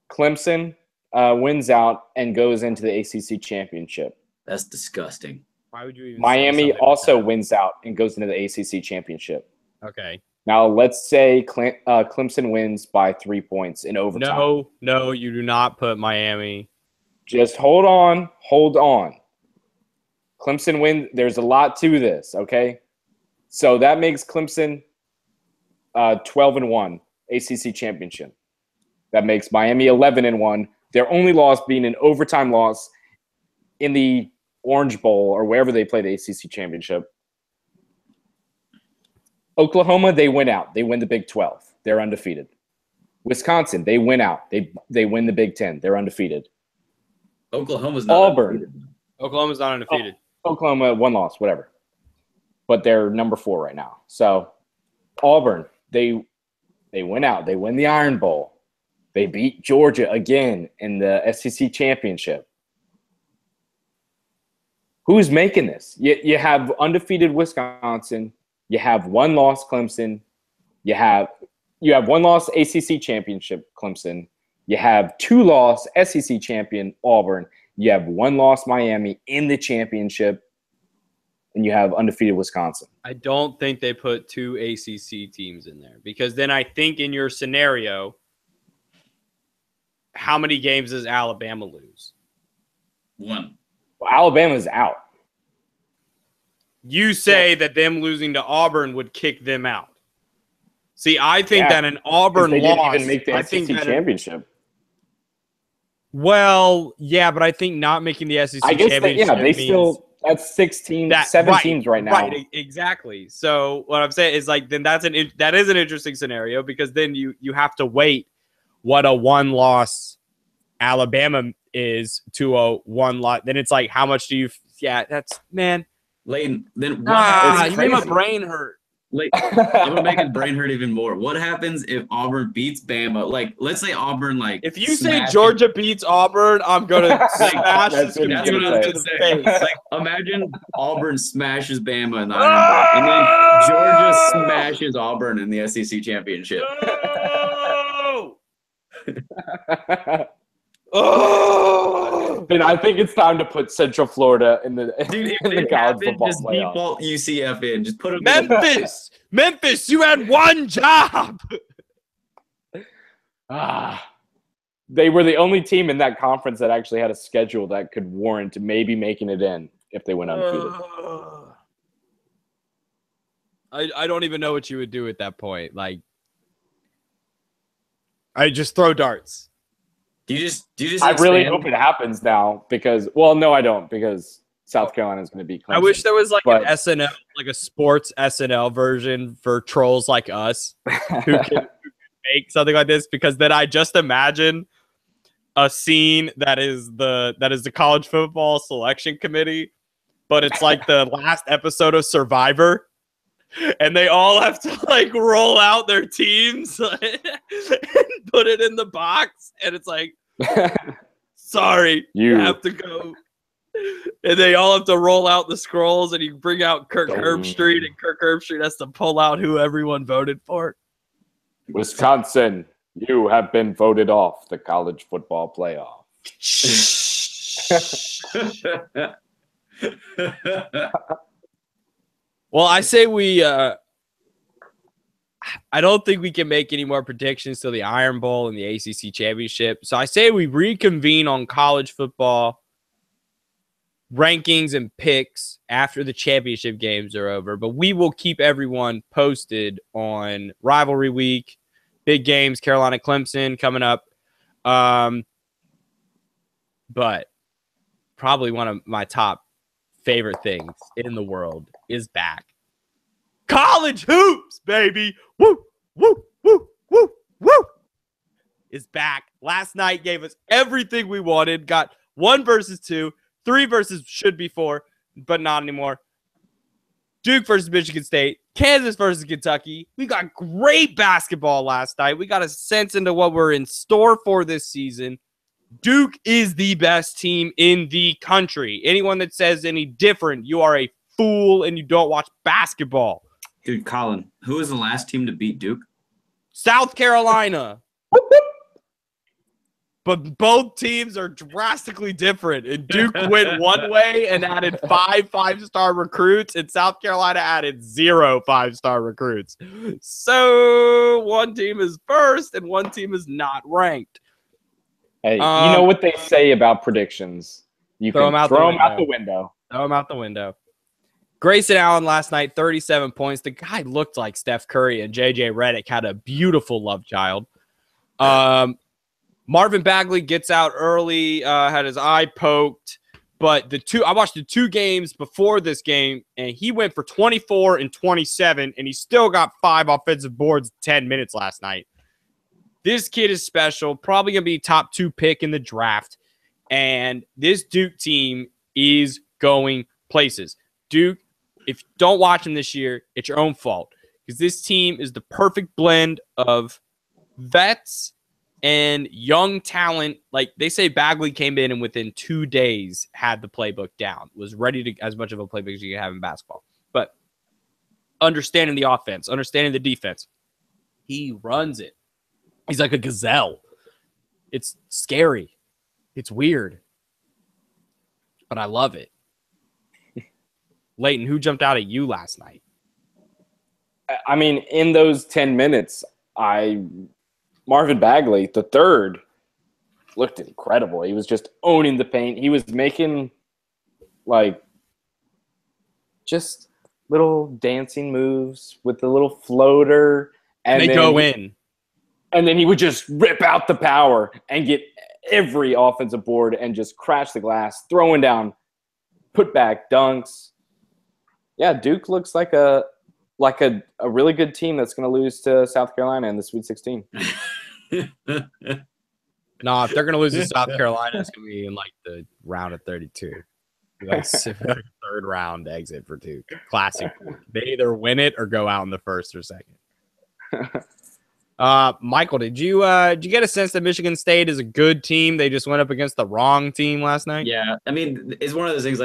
Clemson wins out and goes into the ACC championship. That's disgusting. Why would you even Miami also wins out and goes into the ACC championship. Okay. Now, let's say Clemson wins by 3 points in overtime. No, you do not put Miami. Just hold on. Clemson wins. There's a lot to this, okay? So that makes Clemson 12-1 ACC championship. That makes Miami 11-1. Their only loss being an overtime loss in the Orange Bowl or wherever they play the ACC championship. Oklahoma, they win out. They win the Big 12. They're undefeated. Wisconsin, they win out. They win the Big 10. They're undefeated. Oklahoma's not Auburn. undefeated. Oklahoma's not undefeated. Oklahoma, 1 loss, whatever. But they're #4 right now. So Auburn, they win out. They win the Iron Bowl. They beat Georgia again in the SEC championship. Who's making this? You have undefeated Wisconsin. You have 1 loss Clemson. You have 1 loss ACC championship Clemson. You have 2 loss SEC champion Auburn. You have 1 loss Miami in the championship. And you have undefeated Wisconsin. I don't think they put 2 ACC teams in there, because then I think in your scenario, how many games does Alabama lose? 1. Well, Alabama's out. You say that them losing to Auburn would kick them out. See, I think that an Auburn they loss, didn't even make the SEC championship. Well, yeah, but I think not making the SEC I guess championship they still. That's 7 teams right now. Right, exactly. So what I'm saying is, like, then that is an interesting scenario, because then you have to wait what a 1-loss Alabama is to a 1-loss. Then it's like, how much do you? Yeah, that's, man. Layton, then what? You made my brain hurt. I'm gonna make his brain hurt even more. What happens if Auburn beats Bama? Like, let's say Auburn, like, if you say Georgia beats Auburn, I'm gonna smash this computer to the face. Like, imagine Auburn smashes Bama in the Iron Bowl, and then Georgia smashes Auburn in the SEC championship. Oh! Then I think it's time to put Central Florida in the college football just playoff. default UCF in. Just put them Memphis, you had 1 job. They were the only team in that conference that actually had a schedule that could warrant maybe making it in if they went undefeated. I don't even know what you would do at that point. Like, I just throw darts. Do you just I really hope it happens now, because, well, no, I don't, because South Carolina is going to be Clemson. I wish there was like an SNL, like a sports SNL version for trolls like us who can make something like this, because then I just imagine a scene that is the college football selection committee, but it's like the last episode of Survivor. And they all have to, like, roll out their teams and put it in the box. And it's like, sorry, you have to go. And they all have to roll out the scrolls, and you bring out Kirk Herbstreit, and Kirk Herbstreit has to pull out who everyone voted for. Wisconsin, you have been voted off the college football playoff. Well, I say we I don't think we can make any more predictions till the Iron Bowl and the ACC Championship. So I say we reconvene on college football rankings and picks after the championship games are over. But we will keep everyone posted on rivalry week, big games, Carolina Clemson coming up. But probably one of my top favorite things in the world is back. College hoops, baby. Woo, woo, woo, woo, woo. Is back. Last night gave us everything we wanted. Got 1 versus 2, 3 versus should be 4, but not anymore. Duke versus Michigan State, Kansas versus Kentucky. We got great basketball last night. We got a sense into what we're in store for this season. Duke is the best team in the country. Anyone that says any different, you are a fool and you don't watch basketball. Dude, Colin, who was the last team to beat Duke? South Carolina. But both teams are drastically different. And Duke went one way and added 5 5-star recruits, and South Carolina added 0 5-star recruits. So one team is first and one team is not ranked. Hey, you know what they say about predictions. You throw can throw them out the window. Throw them out the window. Grayson Allen last night, 37 points. The guy looked like Steph Curry, and J.J. Redick had a beautiful love child. Marvin Bagley gets out early, had his eye poked. But I watched the 2 games before this game, and he went for 24 and 27, and he still got 5 offensive boards in 10 minutes last night. This kid is special, probably going to be top 2 pick in the draft. And this Duke team is going places. Duke, if you don't watch them this year, it's your own fault. Because this team is the perfect blend of vets and young talent. Like they say, Bagley came in and within 2 days had the playbook down, was ready to as much of a playbook as you can have in basketball. But understanding the offense, understanding the defense, he runs it. He's like a gazelle. It's scary. It's weird. But I love it. Layton, who jumped out at you last night? I mean, in those 10 minutes, Marvin Bagley, the third, looked incredible. He was just owning the paint. He was making, just little dancing moves with the little floater. And they go in. And then he would just rip out the power and get every offensive board and just crash the glass, throwing down putback dunks. Yeah, Duke looks like a really good team that's going to lose to South Carolina in the Sweet 16. No, if they're going to lose to South Carolina, it's going to be in the round of 32. Third round exit for Duke. Classic. They either win it or go out in the first or second. Michael, did you get a sense that Michigan State is a good team? They just went up against the wrong team last night? Yeah. I mean, it's one of those things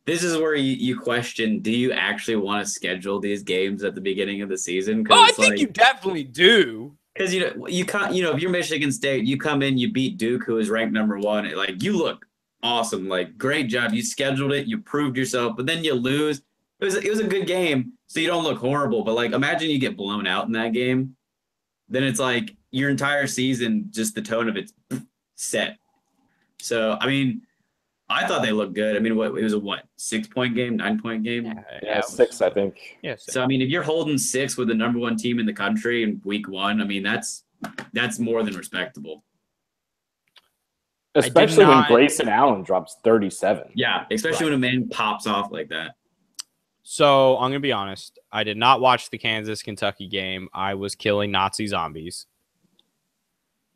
this is where you question, do you actually want to schedule these games at the beginning of the season? Oh, I think you definitely do. Because, you can't, if you're Michigan State, you come in, you beat Duke, who is ranked number 1. You look awesome. Great job. You scheduled it. You proved yourself. But then you lose. It was a good game, so you don't look horrible. But, imagine you get blown out in that game. Then it's your entire season, just the tone of it's set. So, I mean, I thought they looked good. I mean, it was a 6-point game, 9-point game? Yeah, 6, I think. Yeah. So, I mean, if you're holding 6 with the number 1 team in the country in week 1, I mean, that's more than respectable. Especially when Grayson Allen drops 37. Yeah, especially when a man pops off like that. So I'm going to be honest. I did not watch the Kansas-Kentucky game. I was killing Nazi zombies.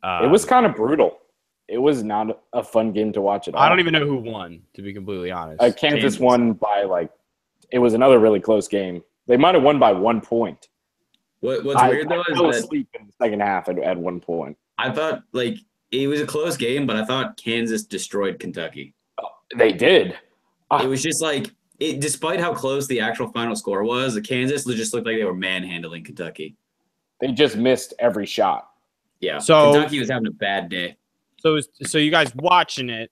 It was kind of brutal. It was not a fun game to watch at all. I don't even know who won, to be completely honest. Kansas won by it was another really close game. They might have won by 1 point. What's weird though is I fell asleep in the second half at 1 point. I thought it was a close game, but I thought Kansas destroyed Kentucky. They did. It was just like, despite how close the actual final score was, the Kansas just looked like they were manhandling Kentucky. They just missed every shot. Yeah. So Kentucky was having a bad day. So you guys watching it,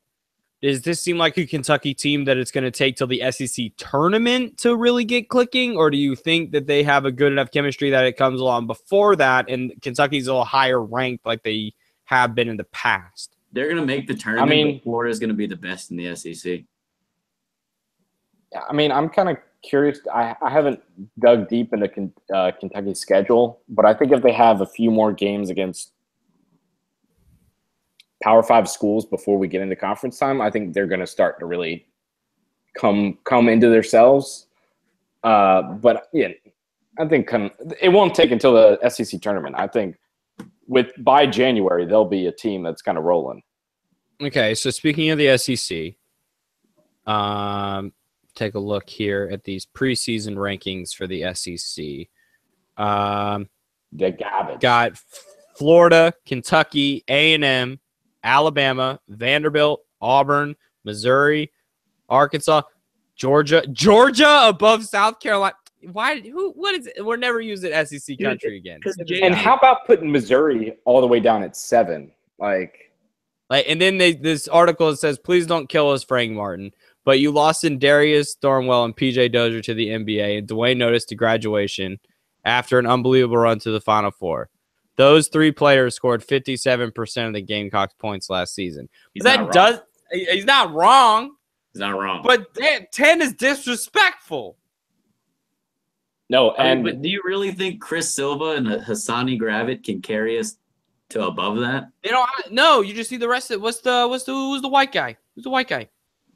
does this seem like a Kentucky team that it's going to take till the SEC tournament to really get clicking? Or do you think that they have a good enough chemistry that it comes along before that and Kentucky's a little higher ranked like they have been in the past? They're going to make the tournament, but Florida's going to be the best in the SEC. I mean, I'm kind of curious. I haven't dug deep into Kentucky's schedule, but I think if they have a few more games against Power 5 schools before we get into conference time, I think they're going to start to really come into themselves. But yeah, I think it won't take until the SEC tournament. I think by January they'll be a team that's kind of rolling. Okay, so speaking of the SEC, take a look here at these preseason rankings for the SEC. The garbage. Got Florida, Kentucky, A&M, Alabama, Vanderbilt, Auburn, Missouri, Arkansas, Georgia above South Carolina. What is it? We're never using SEC country again. And how about putting Missouri all the way down at 7? And then this article says, please don't kill us, Frank Martin. But you lost in Darius Thornwell and PJ Dozier to the NBA and Dwayne Notice to graduation after an unbelievable run to the Final Four. Those 3 players scored 57% of the Gamecocks points last season. He's not wrong. He's not wrong. But 10 is disrespectful. No, but do you really think Chris Silva and Hassani Gravett can carry us to above that? They don't. No, you just see the rest of it. Who's the white guy? Who's the white guy?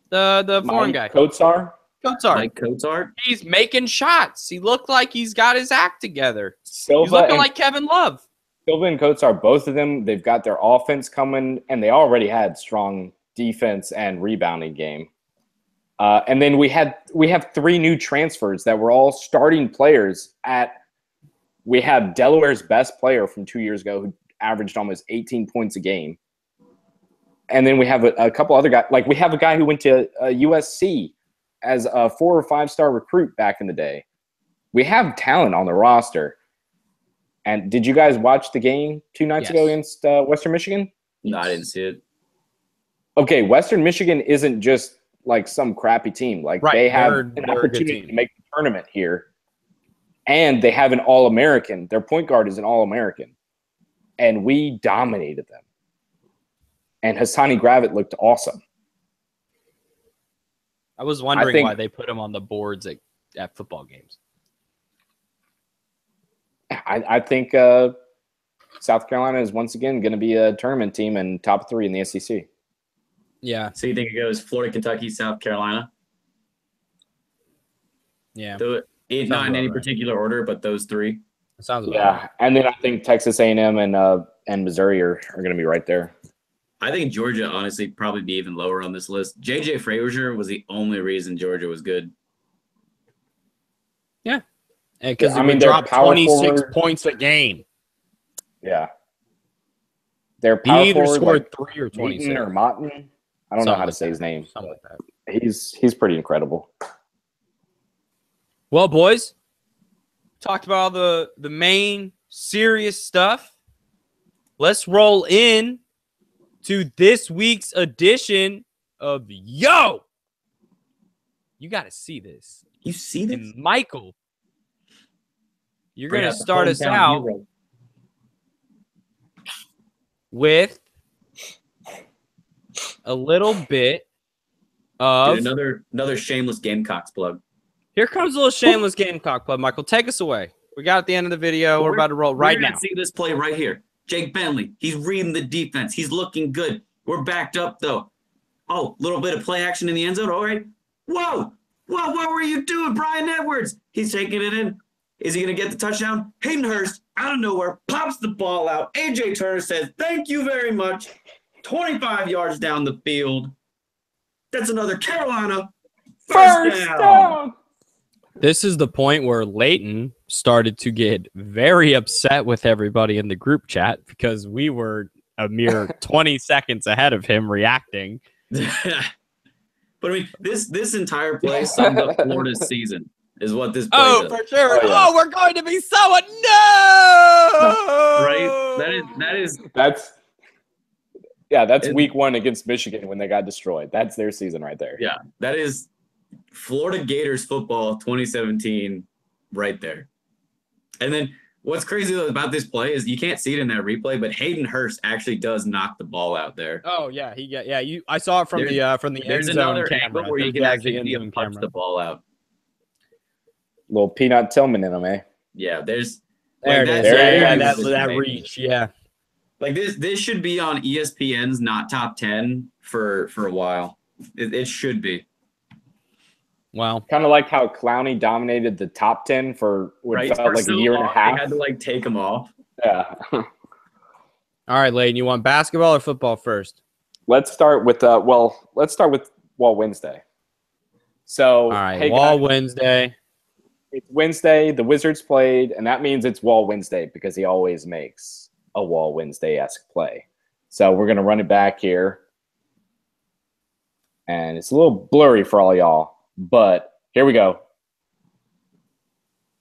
The foreign guy. Kotsar. Mike Kotsar. He's making shots. He looked like he's got his act together. He's looking like Kevin Love. Silva and Kotsar, both of them, they've got their offense coming, and they already had strong defense and rebounding game. And then we have 3 new transfers that were all starting players we have Delaware's best player from 2 years ago who averaged almost 18 points a game. And then we have a couple other guys. Like we have a guy who went to USC as a 4 or 5-star recruit back in the day. We have talent on the roster. And did you guys watch the game 2 nights ago against Western Michigan? No, I didn't see it. Okay, Western Michigan isn't just like some crappy team. They have an opportunity to make the tournament here. And they have an All-American. Their point guard is an All-American. And we dominated them. And Hassani Gravett looked awesome. I was wondering why they put him on the boards at football games. I think South Carolina is once again going to be a tournament team and top 3 in the SEC. Yeah. So you think it goes Florida, Kentucky, South Carolina? Yeah. Not in any particular order, but those 3. Sounds about right. And then I think Texas A&M and Missouri are going to be right there. I think Georgia, honestly, probably be even lower on this list. J.J. Frazier was the only reason Georgia was good. Yeah. Because they dropped 26 points a game. Yeah. Their power he either forward, scored 3 or 26. Layton or Martin. I don't know how to say his name. Something like that. He's pretty incredible. Well, boys, talked about all the main serious stuff. Let's roll in to this week's edition of Yo. You got to see this. You see this? And Michael, you're going to start us out with a little bit of another shameless Gamecocks plug. Here comes a little shameless Gamecock plug. Michael, take us away. We got at the end of the video. We're about to roll right now. See this play right here. Jake Bentley. He's reading the defense. He's looking good. We're backed up though. Oh, little bit of play action in the end zone. All right. Whoa. What were you doing, Brian Edwards? He's taking it in. Is he going to get the touchdown? Hayden Hurst, out of nowhere, pops the ball out. A.J. Turner says, thank you very much. 25 yards down the field. That's another Carolina first down. This is the point where Layton started to get very upset with everybody in the group chat because we were a mere 20 seconds ahead of him reacting. But I mean, this entire play sums up Florida's season. Is what this play Oh, does. for sure. Oh, yeah. We're going to be so Right? That is that's week 1 against Michigan when they got destroyed. That's their season right there. Yeah, that is Florida Gators football 2017 right there. And then what's crazy though about this play is you can't see it in that replay, but Hayden Hurst actually does knock the ball out there. Oh yeah, I saw it from the There's end zone another camera angle where you can actually see him punch the ball out. Little Peanut Tillman in them, eh? Yeah, there it is. That reach, yeah. Like this should be on ESPN's not top 10 for a while. It should be. Wow. Kind of like how Clowney dominated the top 10 for what felt like a year and a half. They had to like take him off. Yeah. All right, Layton, you want basketball or football first? Let's start with Wall Wednesday. So all right, hey Wall guys, Wednesday. It's Wednesday. The Wizards played, and that means it's Wall Wednesday because he always makes a Wall Wednesday-esque play. So we're gonna run it back here, and it's a little blurry for all y'all, but here we go.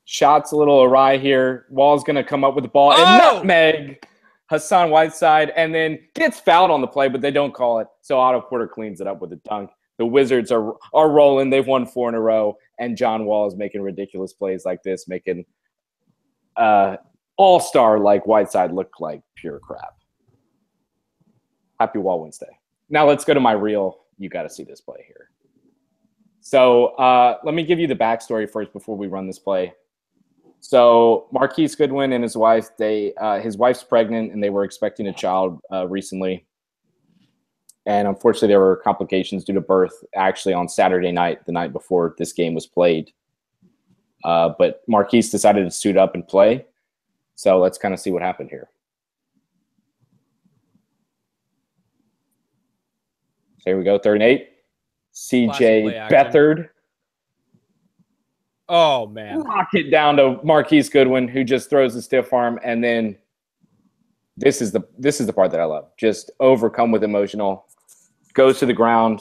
Shot's a little awry here. Wall's gonna come up with the ball and nutmeg Hassan Whiteside, and then gets fouled on the play, but they don't call it. So Otto Porter cleans it up with a dunk. The Wizards are rolling. They've won 4 in a row, and John Wall is making ridiculous plays like this, making all-star like Whiteside look like pure crap. Happy Wall Wednesday. Now let's go to my real you got to see this play here. So let me give you the backstory first before we run this play. So Marquise Goodwin and his wife, his wife's pregnant, and they were expecting a child recently. And unfortunately, there were complications due to birth actually on Saturday night, the night before this game was played. But Marquise decided to suit up and play. So let's kind of see what happened here. So here we go, 3rd and 8. CJ Beathard. Oh, man. Rock it down to Marquise Goodwin, who just throws a stiff arm. And then this is the part that I love. Just overcome with emotional. Goes to the ground.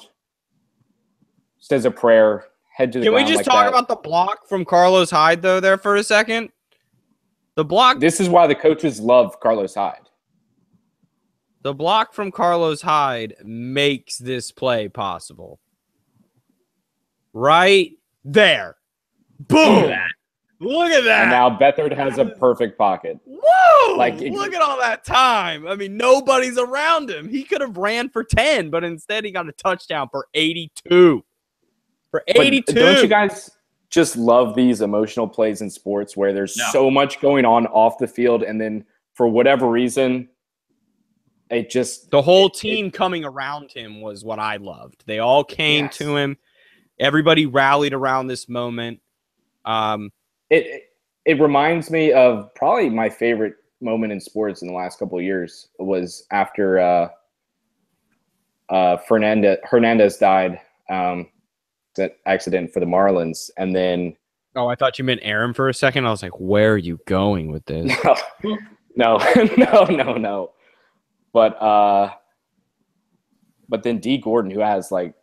Says a prayer. Head to the ground. Can we just talk about the block from Carlos Hyde, though, there for a second? The block. This is why the coaches love Carlos Hyde. The block from Carlos Hyde makes this play possible. Right there. Boom! Look at that. And now Beathard has a perfect pocket. Whoa! Look at all that time. I mean, nobody's around him. He could have ran for 10, but instead he got a touchdown for 82. For 82. But don't you guys just love these emotional plays in sports where there's so much going on off the field, and then for whatever reason, the whole team coming around him was what I loved. They all came to him. Everybody rallied around this moment. It reminds me of probably my favorite moment in sports in the last couple of years was after Hernandez died, that accident for the Marlins, and then I thought you meant Aaron for a second. I was like, where are you going with this? No. But then D Gordon, who has like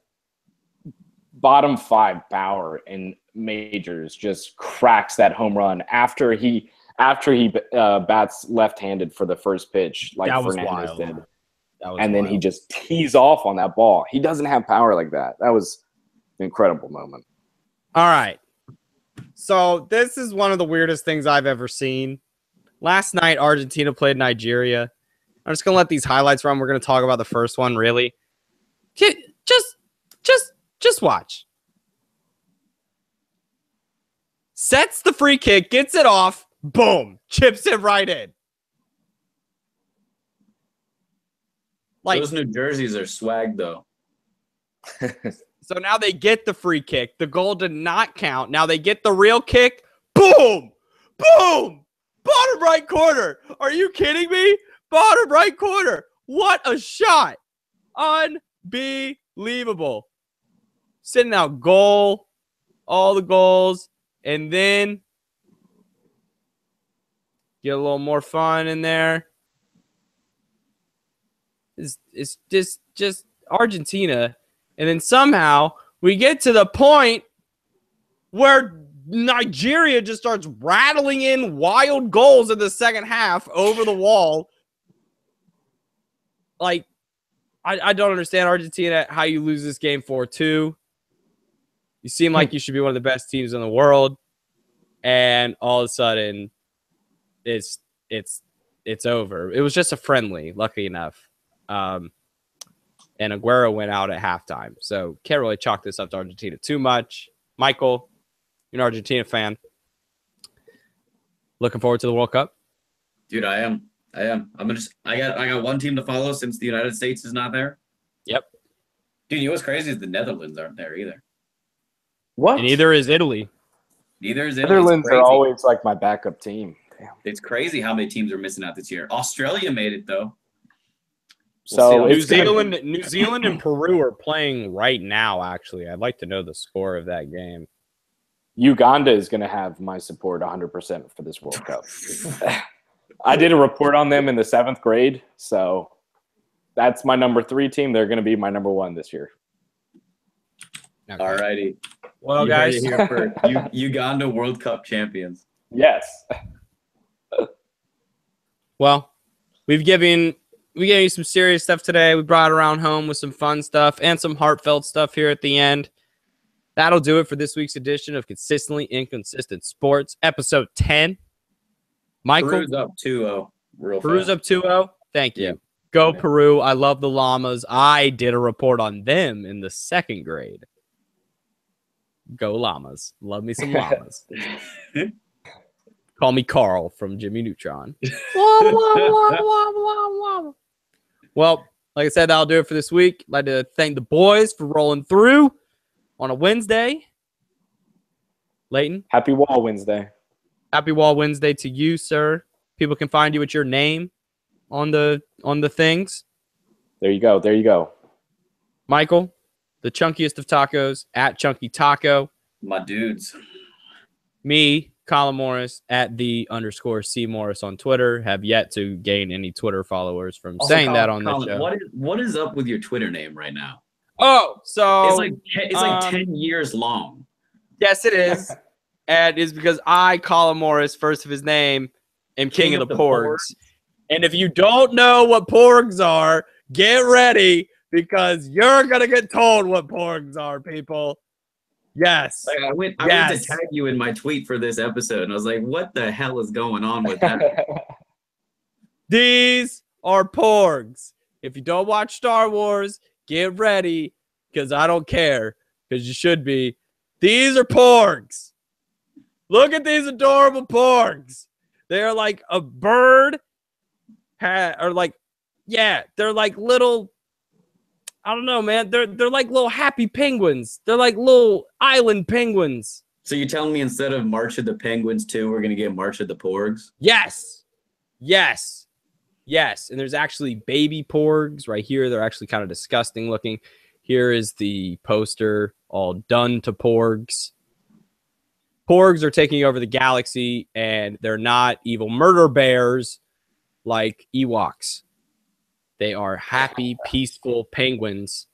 bottom 5 power in majors, just cracks that home run after he bats left-handed for the first pitch, like Fernandez did. And then he just tees off on that ball. He doesn't have power like that. That was an incredible moment. All right. So this is one of the weirdest things I've ever seen. Last night, Argentina played Nigeria. I'm just going to let these highlights run. We're going to talk about the first one, really. Just watch. Sets the free kick, gets it off, boom, chips it right in. Like, those New Jerseys are swag, though. So now they get the free kick. The goal did not count. Now they get the real kick. Boom! Boom! Bottom right corner. Are you kidding me? Bottom right corner. What a shot. Unbelievable. Sitting out goal. All the goals. And then get a little more fun in there. It's just Argentina. And then somehow we get to the point where Nigeria just starts rattling in wild goals in the second half over the wall. Like, I don't understand Argentina, how you lose this game 4-2. You seem like you should be one of the best teams in the world. And all of a sudden, it's over. It was just a friendly, lucky enough. And Aguero went out at halftime. So can't really chalk this up to Argentina too much. Michael, you're an Argentina fan. Looking forward to the World Cup? Dude, I am. I got one team to follow since the United States is not there. Yep. Dude, you know what's crazy is the Netherlands aren't there either. What? And neither is Italy. Neither is Italy. Netherlands are always like my backup team. Damn. It's crazy how many teams are missing out this year. Australia made it though. So New Zealand and Peru are playing right now, actually. I'd like to know the score of that game. Uganda is going to have my support 100% for this World Cup. I did a report on them in the 7th grade, so that's my number 3 team. They're going to be my number 1 this year. Okay. All righty. Well, guys, here for Uganda World Cup champions. Yes. Well, we gave you some serious stuff today. We brought it around home with some fun stuff and some heartfelt stuff here at the end. That'll do it for this week's edition of Consistently Inconsistent Sports, episode 10. Michael? Peru's up 2-0. Peru's up 2-0. Thank you. Yeah. Go Peru. I love the Llamas. I did a report on them in the 2nd grade. Go Llamas. Love me some Llamas. Call me Carl from Jimmy Neutron. Well, like I said, that'll do it for this week. I'd like to thank the boys for rolling through on a Wednesday. Layton? Happy Wall Wednesday. Happy Wall Wednesday to you, sir. People can find you with your name on the things. There you go. There you go. Michael, the chunkiest of tacos, at Chunky Taco. My dudes. Me, Colin Morris, at _C Morris on Twitter. Have yet to gain any Twitter followers from Also, saying Colin, that on this show. What is up with your Twitter name right now? Oh, so it's like 10 years long. Yes, it is. And it's because I, Colin Morris, first of his name, am king of the porgs. And if you don't know what porgs are, get ready because you're going to get told what porgs are, people. Yes. Like I went to tag you in my tweet for this episode, and I was like, what the hell is going on with that? These are porgs. If you don't watch Star Wars, get ready because I don't care because you should be. These are porgs. Look at these adorable porgs. They're like a bird. They're like little, I don't know, man. They're like little happy penguins. They're like little island penguins. So you're telling me instead of March of the Penguins 2, we're going to get March of the Porgs? Yes. Yes. Yes. And there's actually baby porgs right here. They're actually kind of disgusting looking. Here is the poster all done to porgs. Porgs are taking over the galaxy, and they're not evil murder bears like Ewoks. They are happy, peaceful penguins,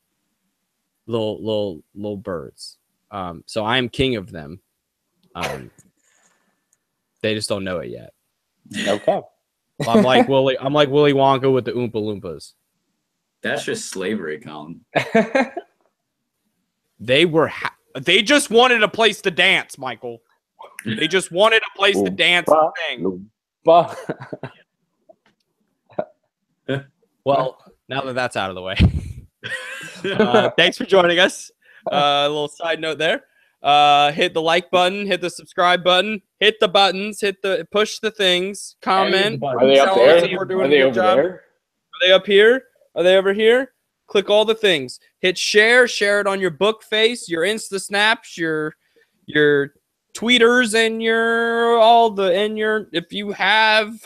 little birds. So I am king of them. They just don't know it yet. Okay. I'm like Willy Wonka with the Oompa Loompas. That's just slavery, Colin. They just wanted a place to dance, Michael. They just wanted a place to dance and sing. Well, now that that's out of the way. Thanks for joining us. A little side note there. Hit the like button, hit the subscribe button, hit the buttons, push the things, comment. Are they up there? Are they over there? Are they up here? Are they over here? Click all the things. Hit share it on your book face, your Insta Snaps, your tweeters, and if you have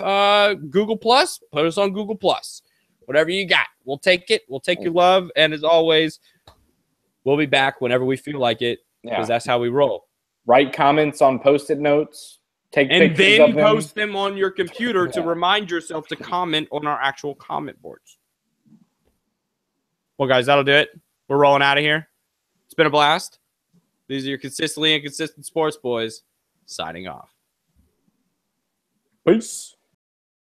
Google Plus, put us on Google Plus. Whatever you got, we'll take it. We'll take your love, and as always, we'll be back whenever we feel like it, because that's how we roll. Write comments on Post-it notes. Take and pictures then of them. post them on your computer to remind yourself to comment on our actual comment boards. Well, guys, that'll do it. We're rolling out of here. It's been a blast. These are your consistently inconsistent sports boys signing off. Peace.